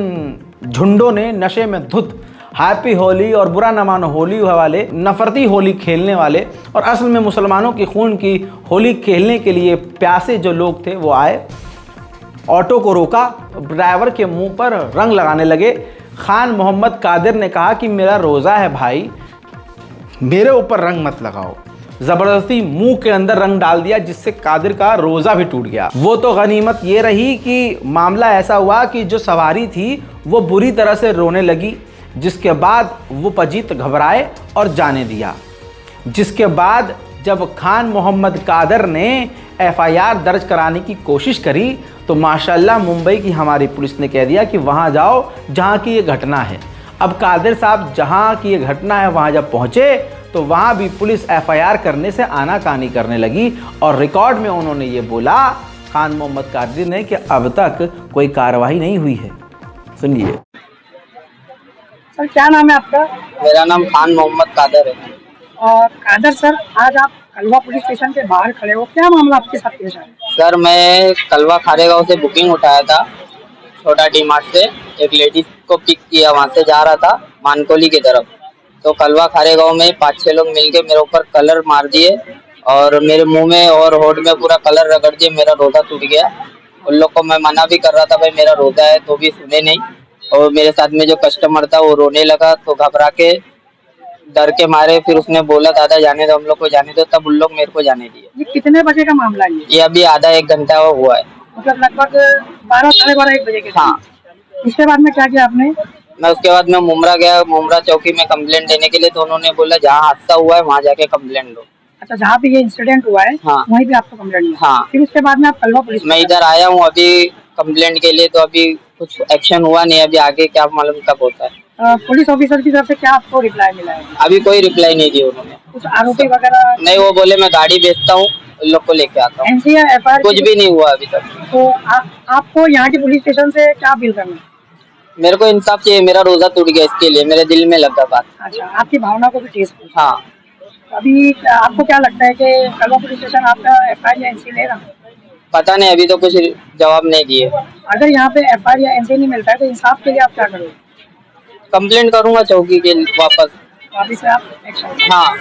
झुंडों ने नशे में धुत हैप्पी होली और बुरा न मानो होली वाले, नफरती होली खेलने वाले और असल में मुसलमानों की खून की होली खेलने के लिए प्यासे जो लोग थे वो आए, ऑटो को रोका, ड्राइवर के मुंह पर रंग लगाने लगे। खान मोहम्मद कादिर ने कहा कि मेरा रोज़ा है भाई, मेरे ऊपर रंग मत लगाओ। ज़बरदस्ती मुंह के अंदर रंग डाल दिया, जिससे कादिर का रोज़ा भी टूट गया। वो तो गनीमत ये रही कि मामला ऐसा हुआ कि जो सवारी थी वो बुरी तरह से रोने लगी, जिसके बाद वो पजीत घबराए और जाने दिया। जिसके बाद जब खान मोहम्मद कादर ने एफआईआर दर्ज कराने की कोशिश करी तो माशाल्लाह मुंबई की हमारी पुलिस ने कह दिया कि वहाँ जाओ जहाँ की ये घटना है। अब कादिर साहब जहाँ की ये घटना है वहाँ जब पहुँचे तो वहाँ भी पुलिस एफआईआर करने से आनाकानी करने लगी और रिकॉर्ड में उन्होंने ये बोला खान मोहम्मद कादिर ने कि अब तक कोई कार्रवाई नहीं हुई है। सुनिए। सर क्या नाम है आपका? मेरा नाम खान मोहम्मद कादर है। और कादर सर, आज आप कलवा पुलिस स्टेशन के बाहर खड़े हो, क्या मामला आपके साथ पेश आया? सर मैं कलवा खारेगांव से बुकिंग उठाया था, छोटा डी मार्ट से। एक लेडीज को पिक किया, वहाँ से जा रहा था मानकोली की तरफ। तो कलवा खारेगांव में 5-6 लोग मिलके मेरे ऊपर कलर मार दिए और मेरे मुंह में और होठ में पूरा कलर रगड़ दिए। मेरा रोज़ा टूट गया। उन लोग को मैं मना भी कर रहा था, भाई मेरा रोज़ा है, तो भी सुने नहीं। और मेरे साथ में जो कस्टमर था वो रोने लगा, तो घबरा के डर के मारे फिर उसने बोला दादा जाने दो, हम लोग को जाने दो, तब उन लोग मेरे को जाने दिए। ये कितने बजे का मामला है? ये अभी आधा 1 घंटा हुआ है, मतलब लगभग 12, साढ़े 12, 1 बजे के। हाँ। इसके बाद में क्या किया आपने? मैं उसके बाद में मुमरा गया, मुमरा चौकी में कंप्लेंट देने के लिए। तो उन्होंने बोला जहाँ हादसा हुआ है वहाँ जाके कंप्लेंट दो। अच्छा, जहाँ पे ये इंसिडेंट हुआ है हाँ, वहीं पे आपको कंप्लेंट दिया? हाँ। फिर उसके बाद में आप कलवा पुलिस? मैं इधर आया हूँ अभी कंप्लेंट के लिए, तो अभी कुछ एक्शन हुआ नहीं। अभी आगे क्या मालूम कब होता है। पुलिस ऑफिसर की तरफ से क्या आपको रिप्लाई मिला है? अभी कोई रिप्लाई नहीं दी उन्होंने। कुछ आरोपी वगैरह? नहीं, वो बोले मैं गाड़ी बेचता हूँ, उन लोग को लेके आता हूँ। एफआईआर कुछ भी नहीं हुआ अभी तक। तो आपको यहाँ की पुलिस स्टेशन से क्या अपील करना है? मेरे को इंसाफ चाहिए, मेरा रोजा टूट गया, इसके लिए मेरे दिल में लगा बात। अच्छा, आपकी भावना को भी ठेस पहुंची। हाँ। अभी आपको क्या लगता है कि कलवा पुलिस स्टेशन आपका एफआईआर या एनसी लेगा? पता नहीं, अभी तो कुछ जवाब नहीं दिए। अगर यहाँ पे एफआईआर या एनसी नहीं मिलता है तो इंसाफ के लिए आप क्या करोगे? कंप्लेंट करूंगा चौकी के वापस से आप एक्शन? हाँ,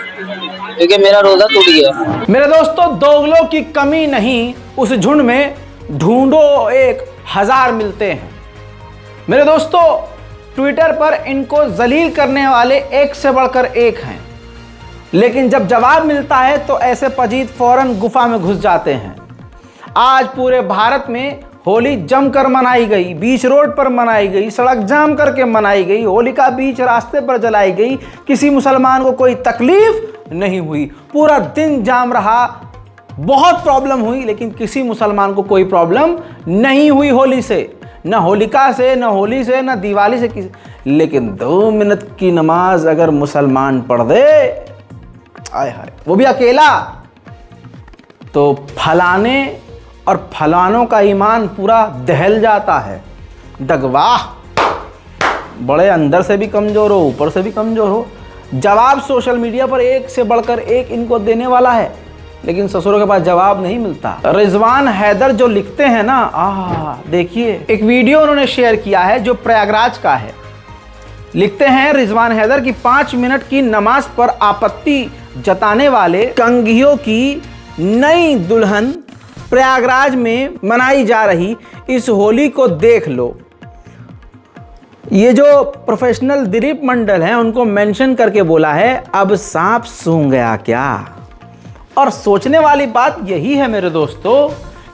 क्योंकि मेरा रोजा टूट गया। मेरे दोस्तों, दोगलों की कमी नहीं, उस झुंड में ढूंढो 1000 मिलते हैं। मेरे दोस्तों, ट्विटर पर इनको जलील करने वाले एक से बढ़कर एक हैं, लेकिन जब जवाब मिलता है तो ऐसे पजीत फौरन गुफा में घुस जाते हैं। आज पूरे भारत में होली जमकर मनाई गई, बीच रोड पर मनाई गई, सड़क जाम करके मनाई गई, होलिका बीच रास्ते पर जलाई गई। किसी मुसलमान को कोई तकलीफ नहीं हुई, पूरा दिन जाम रहा, बहुत प्रॉब्लम हुई, लेकिन किसी मुसलमान को कोई प्रॉब्लम नहीं हुई होली से, न होलिका से, न होली से, न दिवाली से किसी। लेकिन 2 मिनट की नमाज अगर मुसलमान पढ़ दे, आय हाय, वो भी अकेला, तो फलाने और फलानों का ईमान पूरा दहल जाता है। दगवाह, बड़े अंदर से भी कमज़ोर हो, ऊपर से भी कमज़ोर हो। जवाब सोशल मीडिया पर एक से बढ़कर एक इनको देने वाला है, लेकिन ससुरों के पास जवाब नहीं मिलता। रिजवान हैदर जो लिखते हैं ना, देखिए एक वीडियो उन्होंने शेयर किया है जो प्रयागराज का है। लिखते हैं रिजवान हैदर की 5 मिनट की नमाज पर आपत्ति जताने वाले कंघियों की नई दुल्हन प्रयागराज में मनाई जा रही इस होली को देख लो। ये जो प्रोफेशनल दिलीप मंडल हैं उनको मेंशन करके बोला है, अब सांप सूंघ गया क्या। और सोचने वाली बात यही है मेरे दोस्तों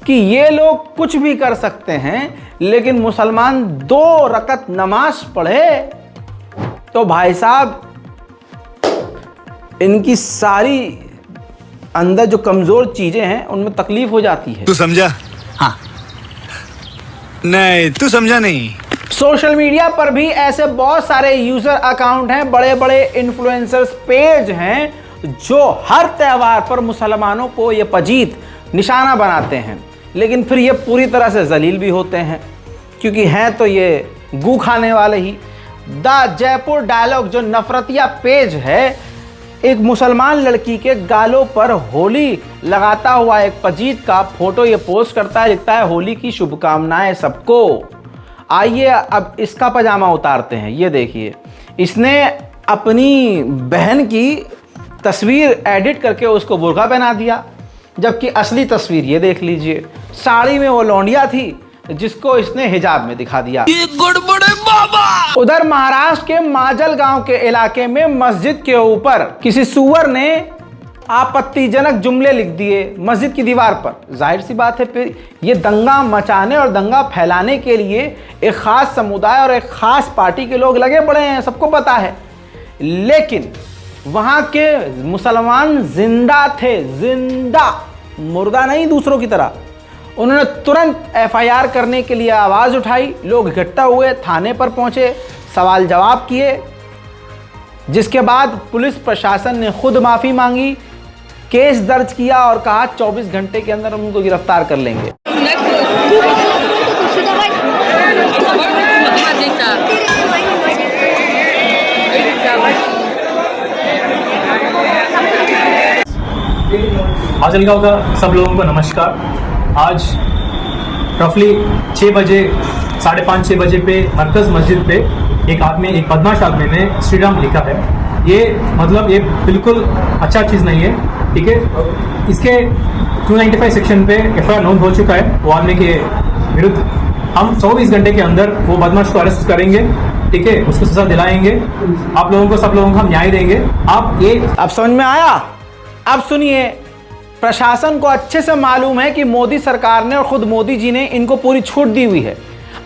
कि ये लोग कुछ भी कर सकते हैं, लेकिन मुसलमान 2 रकत नमाज पढ़े तो भाई साहब इनकी सारी अंदर जो कमजोर चीजें हैं उनमें तकलीफ हो जाती है। तू समझा? हाँ। नहीं, तू समझा नहीं। सोशल मीडिया पर भी ऐसे बहुत सारे यूजर अकाउंट हैं, बड़े बड़े इन्फ्लुएंसर्स पेज हैं जो हर त्यौहार पर मुसलमानों को ये पजीत निशाना बनाते हैं, लेकिन फिर ये पूरी तरह से जलील भी होते हैं, क्योंकि हैं तो ये गू खाने वाले ही। द जयपुर डायलॉग जो नफरतिया पेज है, एक मुसलमान लड़की के गालों पर होली लगाता हुआ एक पजीत का फोटो ये पोस्ट करता है, लिखता है होली की शुभकामनाएं सबको। आइए अब इसका पजामा उतारते हैं। ये देखिए, इसने अपनी बहन की तस्वीर एडिट करके उसको बुर्का पहना दिया, जबकि असली तस्वीर ये देख लीजिए, साड़ी में वो लौंडिया थी जिसको इसने हिजाब में दिखा दिया। ये गड़बड़ है बाबा। उधर महाराष्ट्र के माजल गांव के इलाके में मस्जिद के ऊपर किसी सुअर ने आपत्तिजनक जुमले लिख दिए मस्जिद की दीवार पर। जाहिर सी बात है, फिर ये दंगा मचाने और दंगा फैलाने के लिए एक खास समुदाय और एक खास पार्टी के लोग लगे पड़े हैं, सबको पता है। लेकिन वहां के मुसलमान जिंदा थे, जिंदा, मुर्दा नहीं दूसरों की तरह। उन्होंने तुरंत एफआईआर करने के लिए आवाज़ उठाई, लोग इकट्ठा हुए, थाने पर पहुंचे, सवाल जवाब किए, जिसके बाद पुलिस प्रशासन ने खुद माफ़ी मांगी, केस दर्ज किया और कहा 24 घंटे के अंदर उनको गिरफ्तार कर लेंगे। माजलगांव का सब लोगों को नमस्कार। आज रफली 6 बजे, 5:30-6 बजे पे मरकज़ मस्जिद पे एक बदमाश आदमी ने श्री राम लिखा है। ये मतलब ये बिल्कुल अच्छा चीज़ नहीं है, ठीक है। इसके 295 सेक्शन पे एफआईआर नोंद हो चुका है वो आदमी के विरुद्ध। हम 24 घंटे के अंदर वो बदमाश को अरेस्ट करेंगे, ठीक है, उसको सजा दिलाएंगे। आप लोगों को, सब लोगों को हम न्याय देंगे। आप ये अब समझ में आया? अब सुनिए, प्रशासन को अच्छे से मालूम है कि मोदी सरकार ने और खुद मोदी जी ने इनको पूरी छूट दी हुई है।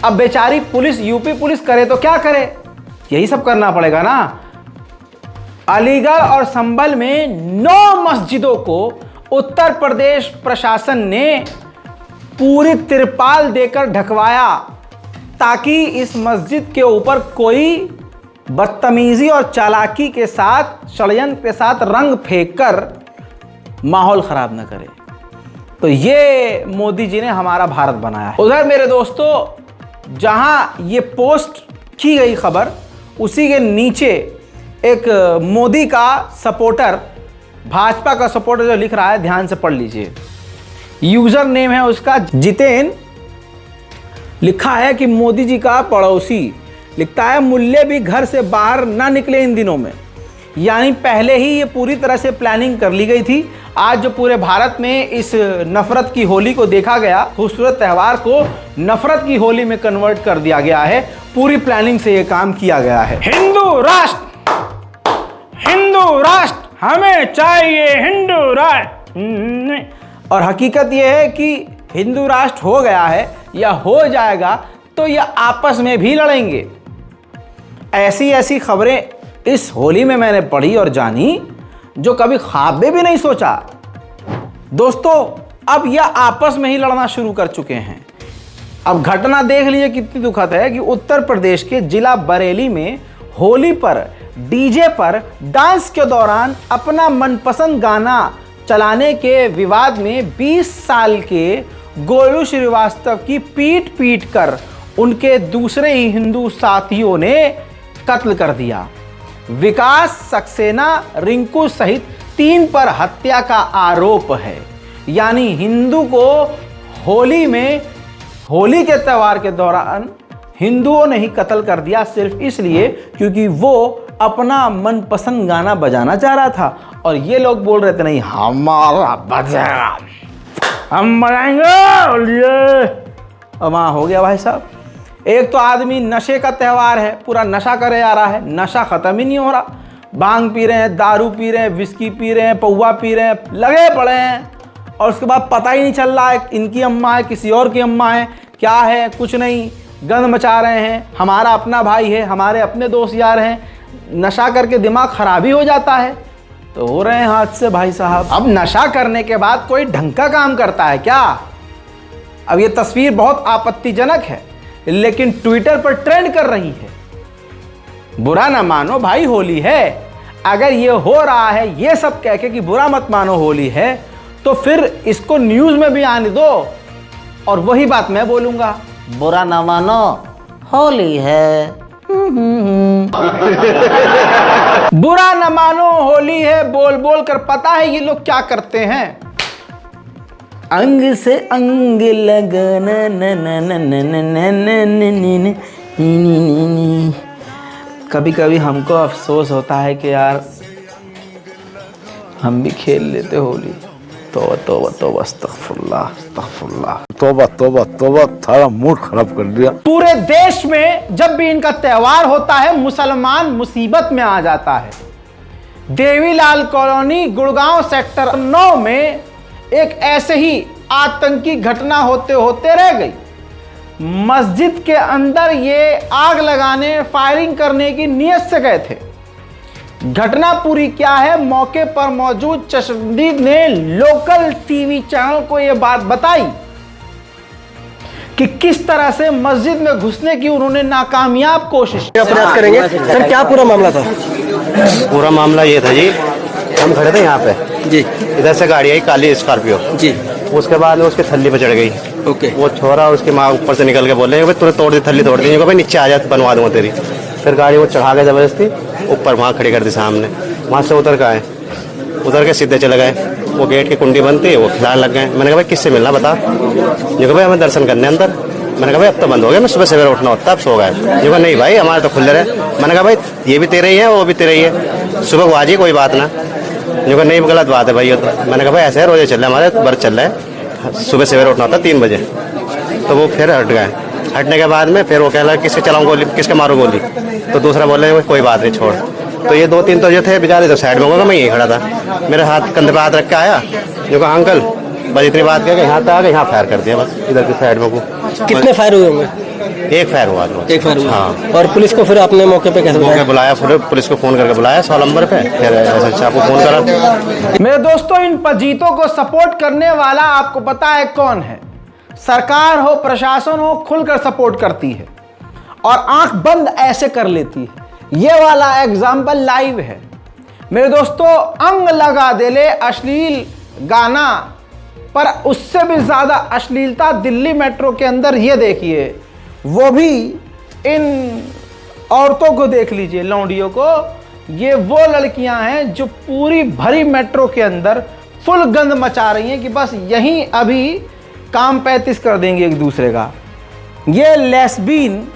अब बेचारी पुलिस, यूपी पुलिस करे तो क्या करे, यही सब करना पड़ेगा ना। अलीगढ़ और संभल में 9 मस्जिदों को उत्तर प्रदेश प्रशासन ने पूरी तिरपाल देकर ढकवाया ताकि इस मस्जिद के ऊपर कोई बदतमीजी और चालाकी के साथ, षड्यंत्र के साथ रंग फेंककर माहौल ख़राब न करे। तो ये मोदी जी ने हमारा भारत बनाया है। उधर मेरे दोस्तों, जहां ये पोस्ट की गई खबर, उसी के नीचे एक मोदी का सपोर्टर, भाजपा का सपोर्टर जो लिख रहा है, ध्यान से पढ़ लीजिए। यूज़र नेम है उसका जितेन। लिखा है कि मोदी जी का पड़ोसी, लिखता है मुल्ले भी घर से बाहर ना निकले इन दिनों में। यानी पहले ही ये पूरी तरह से प्लानिंग कर ली गई थी। आज जो पूरे भारत में इस नफरत की होली को देखा गया, खूबसूरत त्यौहार को नफरत की होली में कन्वर्ट कर दिया गया है। पूरी प्लानिंग से ये काम किया गया है। हिंदू राष्ट्र हमें चाहिए, हिंदू राष्ट्र। और हकीकत ये है कि हिंदू राष्ट्र हो गया है या हो जाएगा तो ये आपस में भी लड़ेंगे। ऐसी ऐसी खबरें इस होली में मैंने पढ़ी और जानी जो कभी ख्वाब में भी नहीं सोचा। दोस्तों, अब यह आपस में ही लड़ना शुरू कर चुके हैं। अब घटना देख लीजिए कितनी दुखद है कि उत्तर प्रदेश के जिला बरेली में होली पर डीजे पर डांस के दौरान अपना मनपसंद गाना चलाने के विवाद में 20 साल के गोलू श्रीवास्तव की पीट कर उनके दूसरे ही हिंदू साथियों ने कत्ल कर दिया। विकास सक्सेना, रिंकू सहित 3 पर हत्या का आरोप है। यानी हिंदू को होली के त्यौहार के दौरान हिंदुओं ने ही कत्ल कर दिया, सिर्फ इसलिए क्योंकि वो अपना मनपसंद गाना बजाना चाह रहा था। और ये लोग बोल रहे थे नहीं हमारा बजेगा, हम बजाएंगे। अब वहाँ हो गया भाई साहब। एक तो आदमी नशे का त्यौहार है, पूरा नशा करे आ रहा है, नशा ख़त्म ही नहीं हो रहा। भांग पी रहे हैं, दारू पी रहे हैं, विस्की पी रहे हैं, पौवा पी रहे हैं, लगे पड़े हैं। और उसके बाद पता ही नहीं चल रहा है इनकी अम्मा है, किसी और की अम्मा है, क्या है, कुछ नहीं, गंद मचा रहे हैं। हमारा अपना भाई है, हमारे अपने दोस्त यार हैं, नशा करके दिमाग ख़राब ही हो जाता है। तो हो रहे हैं हादसे भाई साहब। अब नशा करने के बाद कोई ढंग का काम करता है क्या? अब ये तस्वीर बहुत आपत्तिजनक है, लेकिन ट्विटर पर ट्रेंड कर रही है। बुरा ना मानो भाई, होली है। अगर ये हो रहा है ये सब कह के कि बुरा मत मानो होली है, तो फिर इसको न्यूज़ में भी आने दो और वही बात मैं बोलूँगा, बुरा ना मानो होली है। बुरा न मानो, होली है, बोल बोल कर पता है ये लोग क्या करते हैं। अंग से अंग लगाना न न न न न न न न। कभी कभी हमको अफसोस होता है कि यार हम भी खेल लेते होली। तौबा तौबा तौबा, अस्तगफुरुल्लाह अस्तगफुरुल्लाह, तोबा तोबा तोबा, थारा मूड खराब कर दिया। पूरे देश में जब भी इनका त्योहार होता है मुसलमान मुसीबत में आ जाता है। देवीलाल कॉलोनी गुड़गांव सेक्टर 9 में एक ऐसे ही आतंकी घटना होते होते रह गई। मस्जिद के अंदर ये आग लगाने, फायरिंग करने की नीयत से गए थे। घटना पूरी क्या है, मौके पर मौजूद चश्मदीद ने लोकल टीवी चैनल को यह बात बताई कि किस तरह से मस्जिद में घुसने की उन्होंने नाकामयाब कोशिश प्रयास करेंगे। सर क्या पूरा मामला था? पूरा मामला ये था जी, हम खड़े थे यहाँ पे जी, इधर से गाड़ी आई काली स्कॉर्पियो जी, उसके बाद में उसके थल्ली पे चढ़ गई। ओके। वो छोरा उसकी माँ ऊपर से निकल के बोले भाई तूने तोड़ दी थल्ली, तोड़ दी, भाई नीचे आ जा बनवा दूंगा तेरी। फिर गाड़ी वो चढ़ा के जबरदस्ती ऊपर वहाँ खड़ी कर दी सामने। वहाँ से उतर के सीधे चले गए। वो गेट की कुंडी बंद थी, वो खिलाने लग गए। मैंने कहा भाई किससे मिलना बता? जो कहा भाई हमें दर्शन करने अंदर। मैंने कहा भाई अब तो बंद हो गया, मैं सुबह सवेरे उठना होता, अब सो गए। जो कहा नहीं भाई हमारे तो खुले रहे। मैंने कहा भाई ये भी तेरे ही है, वो भी तेरे ही है, सुबह को आ जाइए कोई बात ना। जो कहा नहीं गलत बात है भाई। तो मैंने कहा भाई ऐसे है, रोजे चल रहे हमारे बर्थ चल रहा है, सुबह सवेरे उठना होता 3 बजे। तो वो फिर हट गए। हटने के बाद में फिर वो कह रहा किससे चलाऊँ गोली, किसके मारूँ गोली? तो दूसरा बोले कोई बात नहीं छोड़। तो ये 2-3 तो जो थे बेचारे तो साइड में होगा, मैं यहीं खड़ा था। मेरे हाथ कंधे पे हाथ रख के आया, जो कहा अंकल बस इतनी बात कह के यहाँ तक आ गए, यहाँ फायर कर दिया बस इधर की साइड में को। कितने फायर हुए होंगे? एक फायर हुआ। एक फायर हुआ। हाँ। और पुलिस को फिर आपने मौके पे कैसे बुलाया? फिर पुलिस को फोन करके बुलाया 100 नंबर पे, फिर एसएचओ को फोन करा। मेरे दोस्तों, इन पजीतों को सपोर्ट करने वाला आपको पता है कौन है? सरकार हो, प्रशासन हो, खुलकर सपोर्ट करती है और आंख बंद ऐसे कर लेती है। ये वाला एग्जाम्पल लाइव है मेरे दोस्तों। अंग लगा दे ले अश्लील गाना, पर उससे भी ज्यादा अश्लीलता दिल्ली मेट्रो के अंदर। ये देखिए, वो भी इन औरतों को देख लीजिए, लौंडियों को। ये वो लड़कियां हैं जो पूरी भरी मेट्रो के अंदर फुल गंद मचा रही हैं कि बस यहीं अभी काम 35 कर देंगे एक दूसरे का। ये लेस्बीन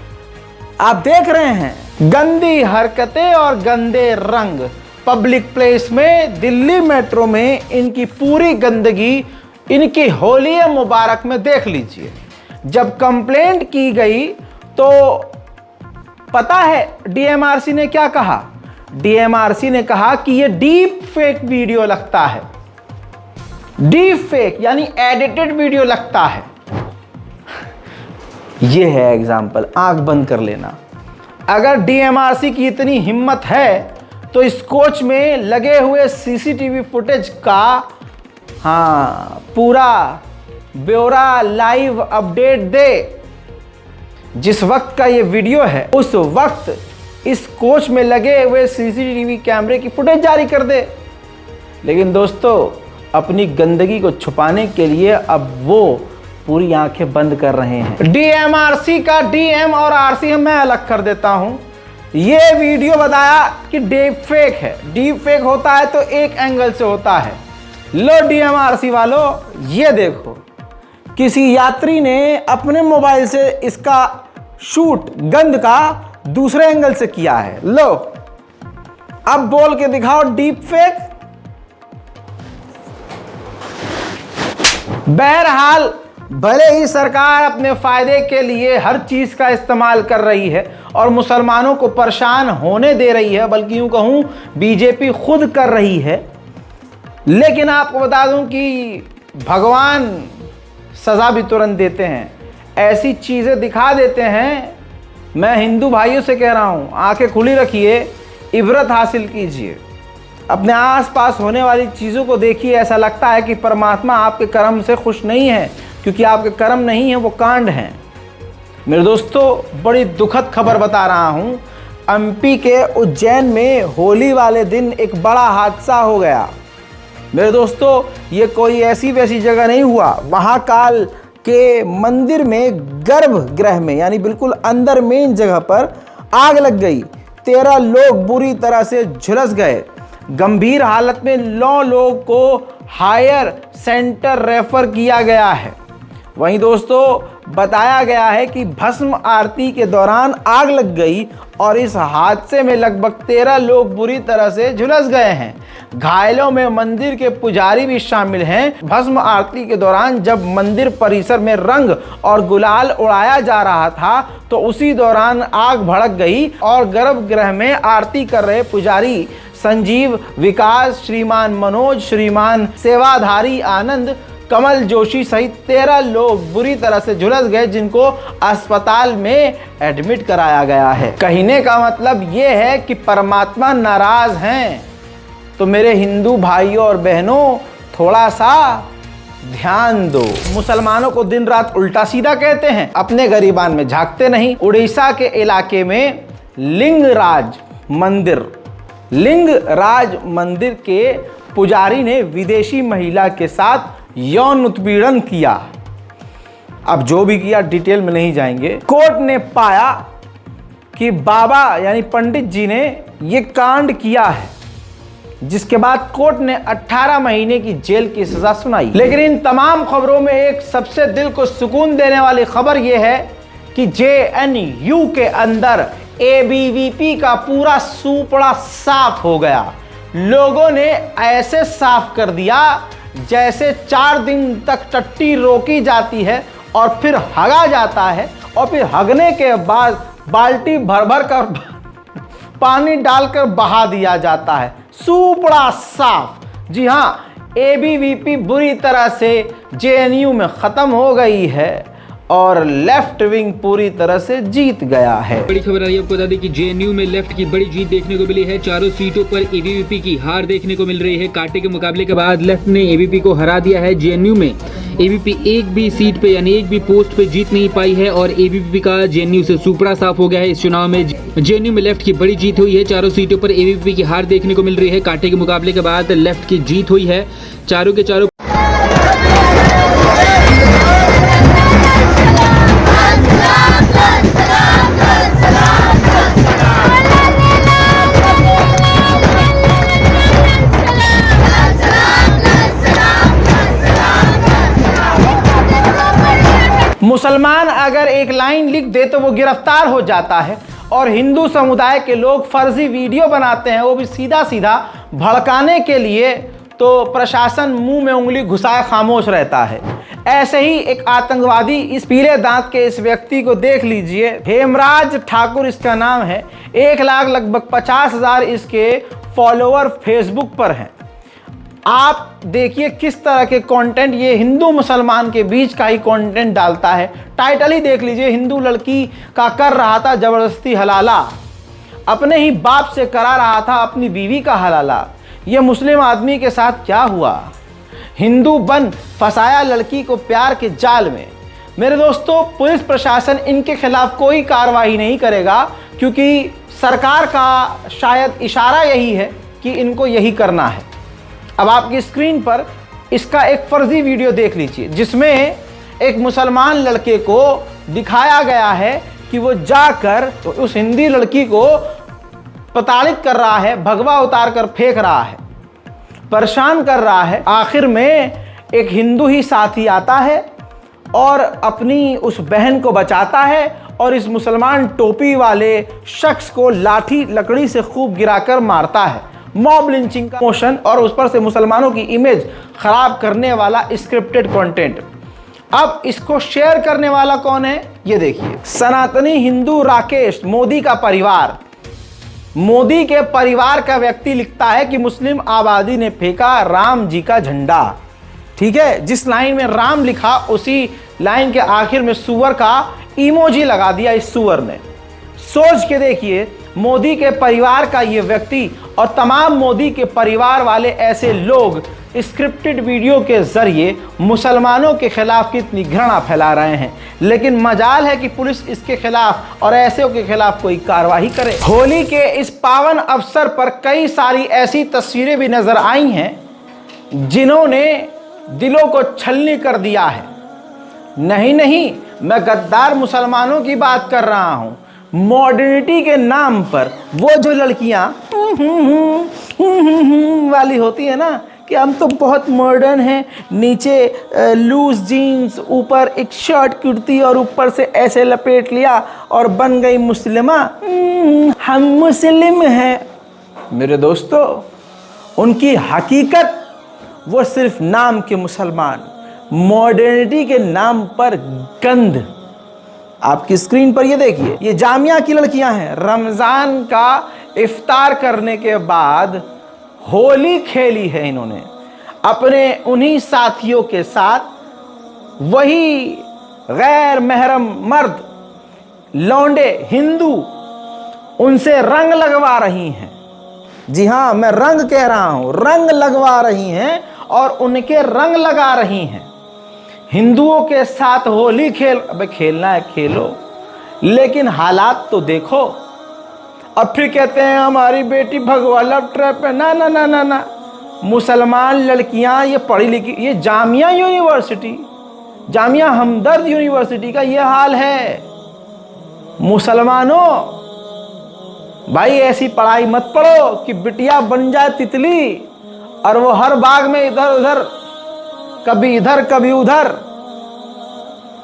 आप देख रहे हैं, गंदी हरकतें और गंदे रंग पब्लिक प्लेस में, दिल्ली मेट्रो में इनकी पूरी गंदगी इनकी होली मुबारक में देख लीजिए। जब कंप्लेंट की गई तो पता है डीएमआरसी ने क्या कहा? डीएमआरसी ने कहा कि ये डीप फेक वीडियो लगता है। डीप फेक यानी एडिटेड वीडियो लगता है। ये है एग्जाम्पल, आंख बंद कर लेना। अगर डीएमआरसी की इतनी हिम्मत है तो इस कोच में लगे हुए सीसीटीवी फुटेज का पूरा ब्यौरा लाइव अपडेट दे। जिस वक्त का ये वीडियो है उस वक्त इस कोच में लगे हुए सीसीटीवी कैमरे की फुटेज जारी कर दे। लेकिन दोस्तों, अपनी गंदगी को छुपाने के लिए अब वो पूरी आंखें बंद कर रहे हैं। डीएमआरसी का डीएम और आरसी मैं अलग कर देता हूं। ये वीडियो बताया कि डीप फेक है। डीप फेक होता है तो एक एंगल से होता है। लो डीएमआरसी वालों, ये देखो, किसी यात्री ने अपने मोबाइल से इसका शूट गंद का दूसरे एंगल से किया है। लो, अब बोल के दिखाओ डीप फेक। बहरहाल, भले ही सरकार अपने फायदे के लिए हर चीज का इस्तेमाल कर रही है और मुसलमानों को परेशान होने दे रही है, बल्कि यूं कहूं बीजेपी खुद कर रही है, लेकिन आपको बता दूं कि भगवान सजा भी तुरंत देते हैं। ऐसी चीजें दिखा देते हैं। मैं हिंदू भाइयों से कह रहा हूं, आंखें खुली रखिए, इबरत हासिल कीजिए, अपने आसपास होने वाली चीज़ों को देखिए। ऐसा लगता है कि परमात्मा आपके कर्म से खुश नहीं है, क्योंकि आपके कर्म नहीं है, वो कांड हैं। मेरे दोस्तों, बड़ी दुखद खबर बता रहा हूं। एमपी के उज्जैन में होली वाले दिन एक बड़ा हादसा हो गया। मेरे दोस्तों, ये कोई ऐसी वैसी जगह नहीं हुआ। महाकाल के मंदिर में गर्भगृह में, यानी बिल्कुल अंदर मेन जगह पर आग लग गई, 13 लोग बुरी तरह से झुलस गए। गंभीर हालत में 9 लोगों को हायर सेंटर रेफर किया गया है। वहीं दोस्तों बताया गया है कि भस्म आरती के दौरान आग लग गई और इस हादसे में लगभग 13 लोग बुरी तरह से झुलस गए हैं। घायलों में मंदिर के पुजारी भी शामिल हैं। भस्म आरती के दौरान जब मंदिर परिसर में रंग और गुलाल उड़ाया जा रहा था तो उसी दौरान आग भड़क गई और गर्भगृह में आरती कर रहे पुजारी संजीव, विकास, श्रीमान मनोज, श्रीमान सेवाधारी आनंद, कमल जोशी सहित 13 लोग बुरी तरह से झुलस गए, जिनको अस्पताल में एडमिट कराया गया है। कहने का मतलब ये है कि परमात्मा नाराज हैं। तो मेरे हिंदू भाइयों और बहनों, थोड़ा सा ध्यान दो। मुसलमानों को दिन रात उल्टा सीधा कहते हैं, अपने गरीबान में झांकते नहीं। उड़ीसा के इलाके में लिंगराज मंदिर के पुजारी ने विदेशी महिला के साथ यौन उत्पीड़न किया। अब जो भी किया डिटेल में नहीं जाएंगे। कोर्ट ने पाया कि बाबा यानी पंडित जी ने ये कांड किया है, जिसके बाद कोर्ट ने 18 महीने की जेल की सजा सुनाई। लेकिन इन तमाम खबरों में एक सबसे दिल को सुकून देने वाली खबर यह है कि JNU के अंदर ABVP का पूरा सूपड़ा साफ हो गया। लोगों ने ऐसे साफ कर दिया जैसे 4 दिन तक टट्टी रोकी जाती है और फिर हगा जाता है और फिर हगने के बाद बाल्टी भर भर कर पानी डालकर बहा दिया जाता है। सूपड़ा साफ। जी हाँ, ABVP बुरी तरह से JNU में ख़त्म हो गई है और लेफ्ट विंग पूरी तरह से जीत गया है। बड़ी खबर आ रही है, आपको बता दें कि JNU में लेफ्ट की बड़ी जीत देखने को मिली है। चारों सीटों पर ABVP की हार देखने को मिल रही है। कांटे के मुकाबले के बाद लेफ्ट ने ABVP को हरा दिया है। JNU में ABVP एक भी सीट पे यानी एक भी पोस्ट पे जीत नहीं पाई है और ABVP का JNU से सूपड़ा साफ हो गया है। इस चुनाव में JNU में लेफ्ट की बड़ी जीत हुई है। चारों सीटों पर ABVP की हार देखने को मिल रही है। कांटे के मुकाबले के बाद लेफ्ट की जीत हुई है। चारों के चारों मुसलमान अगर एक लाइन लिख दे तो वो गिरफ्तार हो जाता है और हिंदू समुदाय के लोग फर्जी वीडियो बनाते हैं, वो भी सीधा सीधा भड़काने के लिए, तो प्रशासन मुंह में उंगली घुसाए खामोश रहता है। ऐसे ही एक आतंकवादी इस पीले दांत के इस व्यक्ति को देख लीजिए, हेमराज ठाकुर इसका नाम है। 1 लाख लगभग 50,000 इसके फॉलोअर फेसबुक पर हैं। आप देखिए किस तरह के कंटेंट ये हिंदू मुसलमान के बीच का ही कंटेंट डालता है। टाइटल ही देख लीजिए, हिंदू लड़की का कर रहा था जबरदस्ती हलाला, अपने ही बाप से करा रहा था अपनी बीवी का हलाला। ये मुस्लिम आदमी के साथ क्या हुआ? हिंदू बन फंसाया लड़की को प्यार के जाल में। मेरे दोस्तों, पुलिस प्रशासन इनके खिलाफ कोई कार्रवाई नहीं करेगा क्योंकि सरकार का शायद इशारा यही है कि इनको यही करना है। अब आपकी स्क्रीन पर इसका एक फर्जी वीडियो देख लीजिए, जिसमें एक मुसलमान लड़के को दिखाया गया है कि वो जाकर उस हिंदी लड़की को प्रताड़ित कर रहा है, भगवा उतार कर फेंक रहा है, परेशान कर रहा है। आखिर में एक हिंदू ही साथी आता है और अपनी उस बहन को बचाता है और इस मुसलमान टोपी वाले शख्स को लाठी लकड़ी से खूब गिराकर मारता है। मॉब लिंचिंग का मोशन और उस पर से मुसलमानों की इमेज खराब करने वाला स्क्रिप्टेड कंटेंट। अब इसको शेयर करने वाला कौन है, ये देखिए। सनातनी हिंदू राकेश, मोदी का परिवार। मोदी के परिवार का व्यक्ति लिखता है कि मुस्लिम आबादी ने फेंका राम जी का झंडा। ठीक है, जिस लाइन में राम लिखा उसी लाइन के आखिर में सुअर का इमोजी लगा दिया इस सुअर ने। सोच के देखिए, मोदी के परिवार का ये व्यक्ति और तमाम मोदी के परिवार वाले ऐसे लोग स्क्रिप्टेड वीडियो के जरिए मुसलमानों के खिलाफ कितनी घृणा फैला रहे हैं। लेकिन मजाल है कि पुलिस इसके खिलाफ और ऐसे के खिलाफ कोई कार्रवाई करे। होली के इस पावन अवसर पर कई सारी ऐसी तस्वीरें भी नजर आई हैं जिन्होंने दिलों को छलनी कर दिया है। नहीं, मैं गद्दार मुसलमानों की बात कर रहा हूं। मॉडर्निटी के नाम पर वो जो लड़कियां वाली होती है ना कि हम तो बहुत मॉडर्न हैं, नीचे लूज जीन्स, ऊपर एक शर्ट कुर्ती और ऊपर से ऐसे लपेट लिया और बन गई मुस्लिमा, हम मुस्लिम हैं। मेरे दोस्तों, उनकी हकीकत वो सिर्फ नाम के मुसलमान, मॉडर्निटी के नाम पर गंद। आपकी स्क्रीन पर ये देखिए, ये जामिया की लड़कियां हैं। रमज़ान का इफ्तार करने के बाद होली खेली है इन्होंने अपने उन्हीं साथियों के साथ। वही गैर महरम मर्द, लौंडे, हिंदू उनसे रंग लगवा रही हैं। जी हाँ, मैं रंग कह रहा हूं, रंग लगवा रही हैं और उनके रंग लगा रही हैं। हिंदुओं के साथ होली अबे खेलना है खेलो, लेकिन हालात तो देखो। अब फिर कहते हैं हमारी बेटी भगवा लव ट्रैप है। ना ना ना ना ना, मुसलमान लड़कियां ये पढ़ी लिखी, ये जामिया यूनिवर्सिटी, जामिया हमदर्द यूनिवर्सिटी का ये हाल है। मुसलमानों भाई, ऐसी पढ़ाई मत पढ़ो कि बिटिया बन जाए तितली और वो हर बाग में इधर उधर, कभी इधर कभी उधर।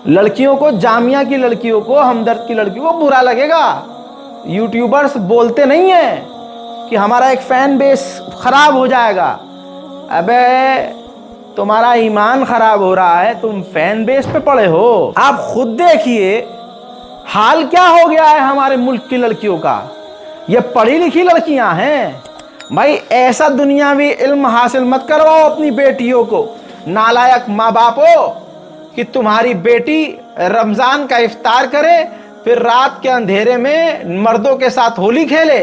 लड़कियों को, जामिया की लड़कियों को, हमदर्द की लड़कियों को बुरा लगेगा। यूट्यूबर्स बोलते नहीं हैं कि हमारा एक फैन बेस खराब हो जाएगा। अबे तुम्हारा ईमान खराब हो रहा है, तुम फैन बेस पे पड़े हो। आप खुद देखिए हाल क्या हो गया है हमारे मुल्क की लड़कियों का। ये पढ़ी लिखी लड़कियां हैं भाई। ऐसा दुनियावी इल्म हासिल मत करवाओ अपनी बेटियों को, नालायक माँ बापों, कि तुम्हारी बेटी रमजान का इफ्तार करे फिर रात के अंधेरे में मर्दों के साथ होली खेले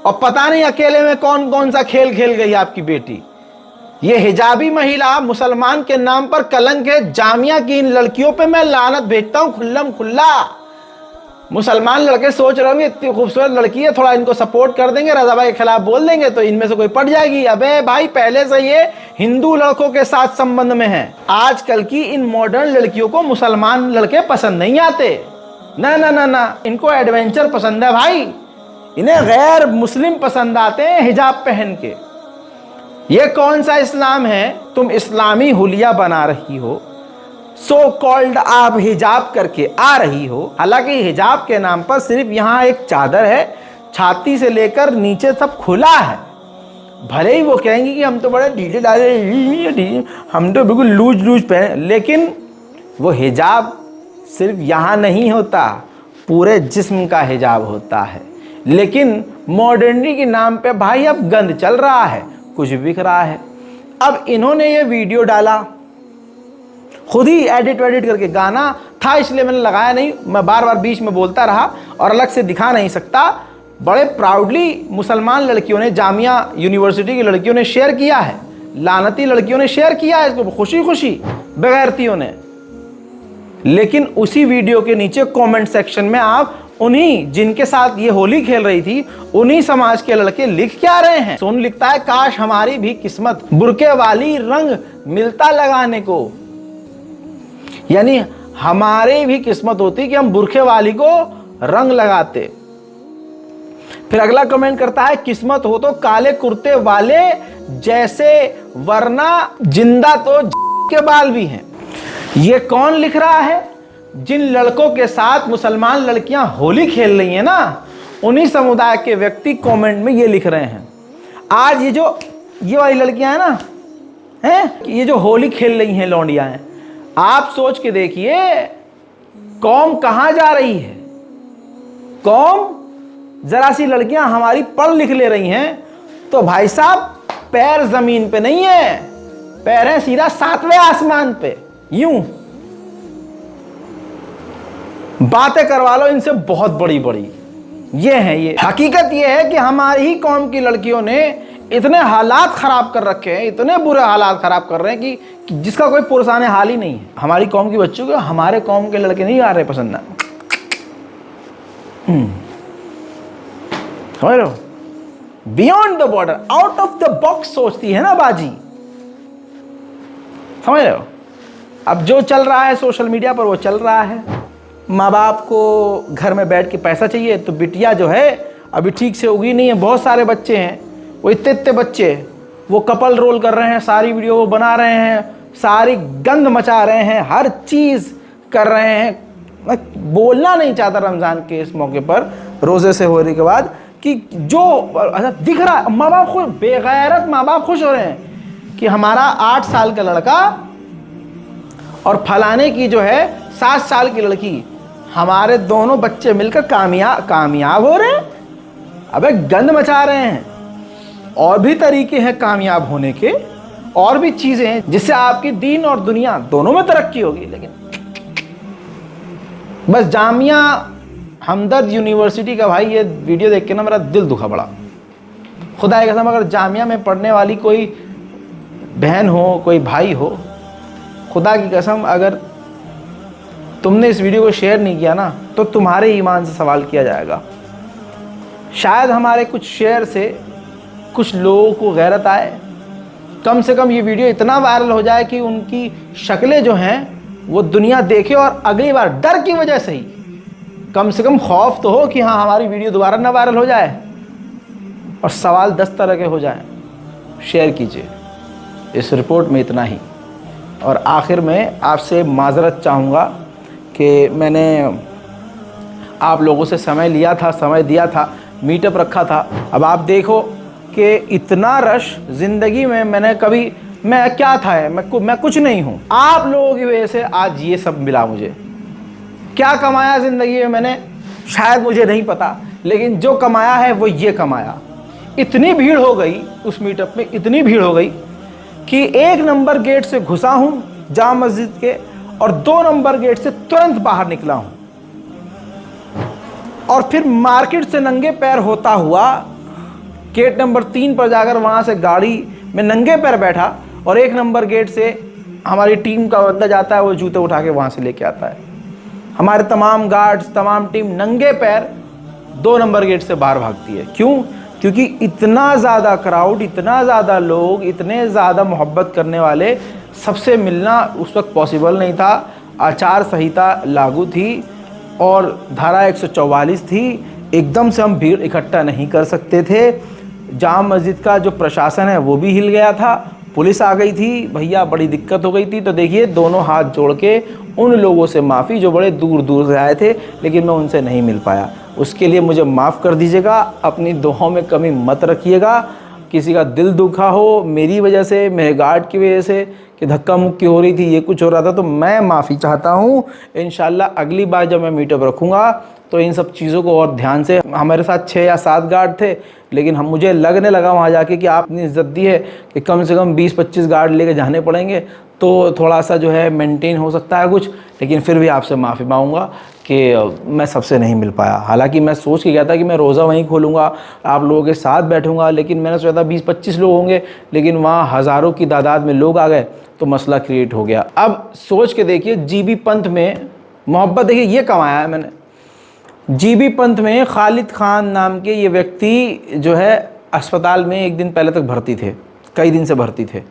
और पता नहीं अकेले में कौन कौन सा खेल खेल गई आपकी बेटी। ये हिजाबी महिला मुसलमान के नाम पर कलंक है। जामिया की इन लड़कियों पे मैं लानत भेजता हूं खुल्लम खुल्ला। मुसलमान लड़के सोच रहे होंगे इतनी खूबसूरत लड़की है, थोड़ा इनको सपोर्ट कर देंगे, रजा भाई के खिलाफ बोल देंगे तो इनमें से कोई पड़ जाएगी। अबे भाई, पहले से ये हिंदू लड़कों के साथ संबंध में है। आजकल की इन मॉडर्न लड़कियों को मुसलमान लड़के पसंद नहीं आते। ना ना ना ना, इनको एडवेंचर पसंद है भाई। इन्हें गैर मुस्लिम पसंद आते हैं हिजाब पहन के। ये कौन सा इस्लाम है? तुम इस्लामी हुलिया बना रही हो, सो कॉल्ड आप हिजाब करके आ रही हो। हालांकि हिजाब के नाम पर सिर्फ यहाँ एक चादर है, छाती से लेकर नीचे सब खुला है। भले ही वो कहेंगे कि हम तो बड़े ढीले डाले, हम तो बिल्कुल लूज लूज पहने, लेकिन वो हिजाब सिर्फ यहाँ नहीं होता, पूरे जिस्म का हिजाब होता है। लेकिन मॉडर्निटी के नाम पे भाई अब गंद चल रहा है, कुछ बिक रहा है। अब इन्होंने ये वीडियो डाला, खुद ही एडिट करके, गाना था इसलिए मैंने लगाया नहीं, मैं बार बार बीच में बोलता रहा और अलग से दिखा नहीं सकता। बड़े प्राउडली मुसलमान लड़कियों ने, जामिया यूनिवर्सिटी की लड़कियों ने शेयर किया है, लानती लड़कियों ने शेयर किया है इसको खुशी खुशी, बेगैरतियों ने। लेकिन उसी वीडियो के नीचे कमेंट सेक्शन में आप उन्हीं जिनके साथ ये होली खेल रही थी, उन्हीं समाज के लड़के लिख क्या रहे हैं? सोन लिखता है, काश हमारी भी किस्मत बुरके वाली रंग मिलता लगाने को। यानी हमारी भी किस्मत होती कि हम बुरखे वाली को रंग लगाते। फिर अगला कमेंट करता है, किस्मत हो तो काले कुर्ते वाले जैसे, वरना जिंदा तो के बाल भी हैं। ये कौन लिख रहा है? जिन लड़कों के साथ मुसलमान लड़कियां होली खेल रही हैं ना, उन्हीं समुदाय के व्यक्ति कमेंट में ये लिख रहे हैं। आज ये वाली लड़कियां हैं ना, हैं, ये जो होली खेल रही हैं लौंडियां हैं, आप सोच के देखिए कौम कहां जा रही है। कौम, जरा सी लड़कियां हमारी पढ़ लिख ले रही हैं तो भाई साहब पैर जमीन पे नहीं है, पैर है सीधा 7वें आसमान पे। यूं बातें करवा लो इनसे बहुत बड़ी बड़ी। ये है, ये हकीकत ये है कि हमारी ही कौम की लड़कियों ने इतने हालात खराब कर रखे हैं, इतने बुरे हालात खराब कर रहे हैं कि जिसका कोई पुरसाने हाल ही नहीं है। हमारी कौम की बच्चों को हमारे कौम के लड़के नहीं आ रहे पसंद। समझ लो, beyond the border, out of the box सोचती है ना बाजी। समझ रहे हो? अब जो चल रहा है सोशल मीडिया पर वो चल रहा है। माँ बाप को घर में बैठ के पैसा चाहिए, तो बिटिया जो है अभी ठीक से उगी नहीं है। बहुत सारे बच्चे हैं, वो इतने बच्चे, वो कपल रोल कर रहे हैं, सारी वीडियो वो बना रहे हैं, सारी गंद मचा रहे हैं, हर चीज़ कर रहे हैं। मैं बोलना नहीं चाहता रमज़ान के इस मौके पर, रोज़े से होने के बाद, कि जो अच्छा दिख रहा है, माँ बाप खुश, बेगैरत माँ बाप खुश हो रहे हैं कि हमारा 8 साल का लड़का और फलाने की जो है 7 साल की लड़की, हमारे दोनों बच्चे मिलकर कामयाब हो रहे हैं। अबे गंद मचा रहे हैं। और भी तरीके हैं कामयाब होने के, और भी चीज़ें हैं जिससे आपकी दीन और दुनिया दोनों में तरक्की होगी। लेकिन बस जामिया हमदर्द यूनिवर्सिटी का भाई ये वीडियो देख के ना मेरा दिल दुखा पड़ा। खुदा की कसम, अगर जामिया में पढ़ने वाली कोई बहन हो, कोई भाई हो, खुदा की कसम अगर तुमने इस वीडियो को शेयर नहीं किया ना, तो तुम्हारे ईमान से सवाल किया जाएगा। शायद हमारे कुछ शेयर से कुछ लोगों को गैरत आए, कम से कम ये वीडियो इतना वायरल हो जाए कि उनकी शक्लें जो हैं वो दुनिया देखे, और अगली बार डर की वजह से ही कम से कम खौफ तो हो कि हाँ हमारी वीडियो दोबारा ना वायरल हो जाए। और सवाल 10 तरह के हो जाएं। शेयर कीजिए। इस रिपोर्ट में इतना ही। और आखिर में आपसे माजरत चाहूँगा कि मैंने आप लोगों से समय दिया था, मीटअप रखा था। अब आप देखो कि इतना रश ज़िंदगी में मैंने कभी, मैं क्या था है, मैं कुछ नहीं हूँ। आप लोगों की वजह से आज ये सब मिला मुझे। क्या कमाया ज़िंदगी में मैंने, शायद मुझे नहीं पता, लेकिन जो कमाया है वो ये कमाया। इतनी भीड़ हो गई उस मीटअप में, इतनी भीड़ हो गई कि 1 नंबर गेट से घुसा हूँ जामा मस्जिद के, और 2 नंबर गेट से तुरंत बाहर निकला हूँ, और फिर मार्केट से नंगे पैर होता हुआ गेट नंबर 3 पर जाकर वहाँ से गाड़ी में नंगे पैर बैठा, और 1 नंबर गेट से हमारी टीम का बंदा जाता है, वो जूते उठा के वहाँ से लेके आता है। हमारे तमाम गार्ड्स, तमाम टीम नंगे पैर 2 नंबर गेट से बाहर भागती है। क्यों? क्योंकि इतना ज़्यादा क्राउड, इतना ज़्यादा लोग, इतने ज़्यादा मोहब्बत करने वाले, सबसे मिलना उस वक्त पॉसिबल नहीं था। आचार संहिता लागू थी और धारा 144 थी। एकदम से हम भीड़ इकट्ठा नहीं कर सकते थे। जामा मस्जिद का जो प्रशासन है वो भी हिल गया था, पुलिस आ गई थी, भैया बड़ी दिक्कत हो गई थी। तो देखिए, दोनों हाथ जोड़ के उन लोगों से माफ़ी जो बड़े दूर दूर से आए थे, लेकिन मैं उनसे नहीं मिल पाया। उसके लिए मुझे माफ़ कर दीजिएगा। अपनी दुआओं में कमी मत रखिएगा। किसी का दिल दुखा हो मेरी वजह से, मेरे गार्ड की वजह से, कि धक्का मुक्की हो रही थी, ये कुछ हो रहा था, तो मैं माफ़ी चाहता हूँ। इंशाल्लाह अगली बार जब मैं मीटअप रखूँगा तो इन सब चीज़ों को और ध्यान से, हमारे साथ 6 या 7 गार्ड थे, लेकिन मुझे लगने लगा वहाँ जाके कि आपने इज़्ज़त दी है कि कम से कम 20-25 गार्ड लेके जाने पड़ेंगे, तो थोड़ा सा जो है मेंटेन हो सकता है कुछ। लेकिन फिर भी आपसे माफ़ी मांगूंगा कि मैं सबसे नहीं मिल पाया। हालांकि मैं सोच के गया था कि मैं रोज़ा वहीं खोलूँगा, आप लोगों के साथ बैठूँगा, लेकिन मैंने सोचा था 20-25 लोग होंगे, लेकिन वहाँ हज़ारों की तादाद में लोग आ गए, तो मसला क्रिएट हो गया। अब सोच के देखिए, जीबी पंथ में मोहब्बत, देखिए ये कमाया है मैंने। जीबी पंथ में खालिद खान नाम के ये व्यक्ति जो है अस्पताल में 1 दिन पहले तक भर्ती थे, कई दिन से भर्ती थे।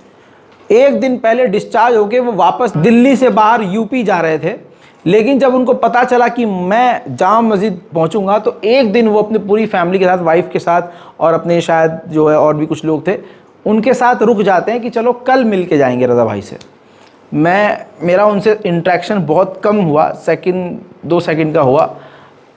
1 दिन पहले डिस्चार्ज होके वो वापस दिल्ली से बाहर यूपी जा रहे थे, लेकिन जब उनको पता चला कि मैं जामा मस्जिद पहुंचूंगा, तो 1 दिन वो अपनी पूरी फैमिली के साथ, वाइफ के साथ, और अपने शायद जो है और भी कुछ लोग थे, उनके साथ रुक जाते हैं कि चलो कल मिल के जाएंगे रज़ा भाई से। मेरा उनसे इंटरेक्शन बहुत कम हुआ, 2 सेकंड का हुआ।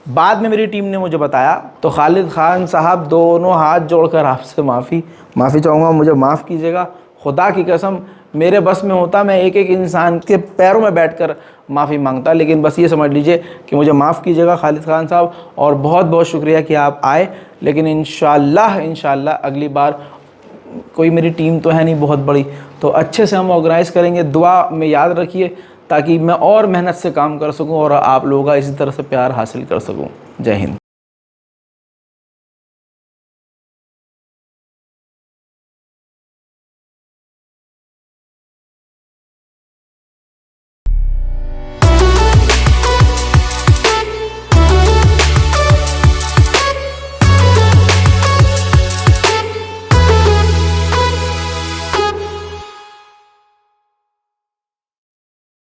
बाद में मेरी टीम ने मुझे बताया, तो खालिद खान साहब दोनों हाथ जोड़कर आपसे माफ़ी चाहूँगा, मुझे माफ़ कीजिएगा। खुदा की कसम मेरे बस में होता मैं एक एक इंसान के पैरों में बैठकर माफ़ी मांगता, लेकिन बस ये समझ लीजिए कि मुझे माफ़ कीजिएगा खालिद खान साहब, और बहुत बहुत शुक्रिया कि आप आए। लेकिन इंशाल्लाह अगली बार, कोई मेरी टीम तो है नहीं बहुत बड़ी, तो अच्छे से हम ऑर्गेनाइज़ करेंगे। दुआ में याद रखिए, ताकि मैं और मेहनत से काम कर सकूं और आप लोगों का इसी तरह से प्यार हासिल कर सकूं। जय हिंद।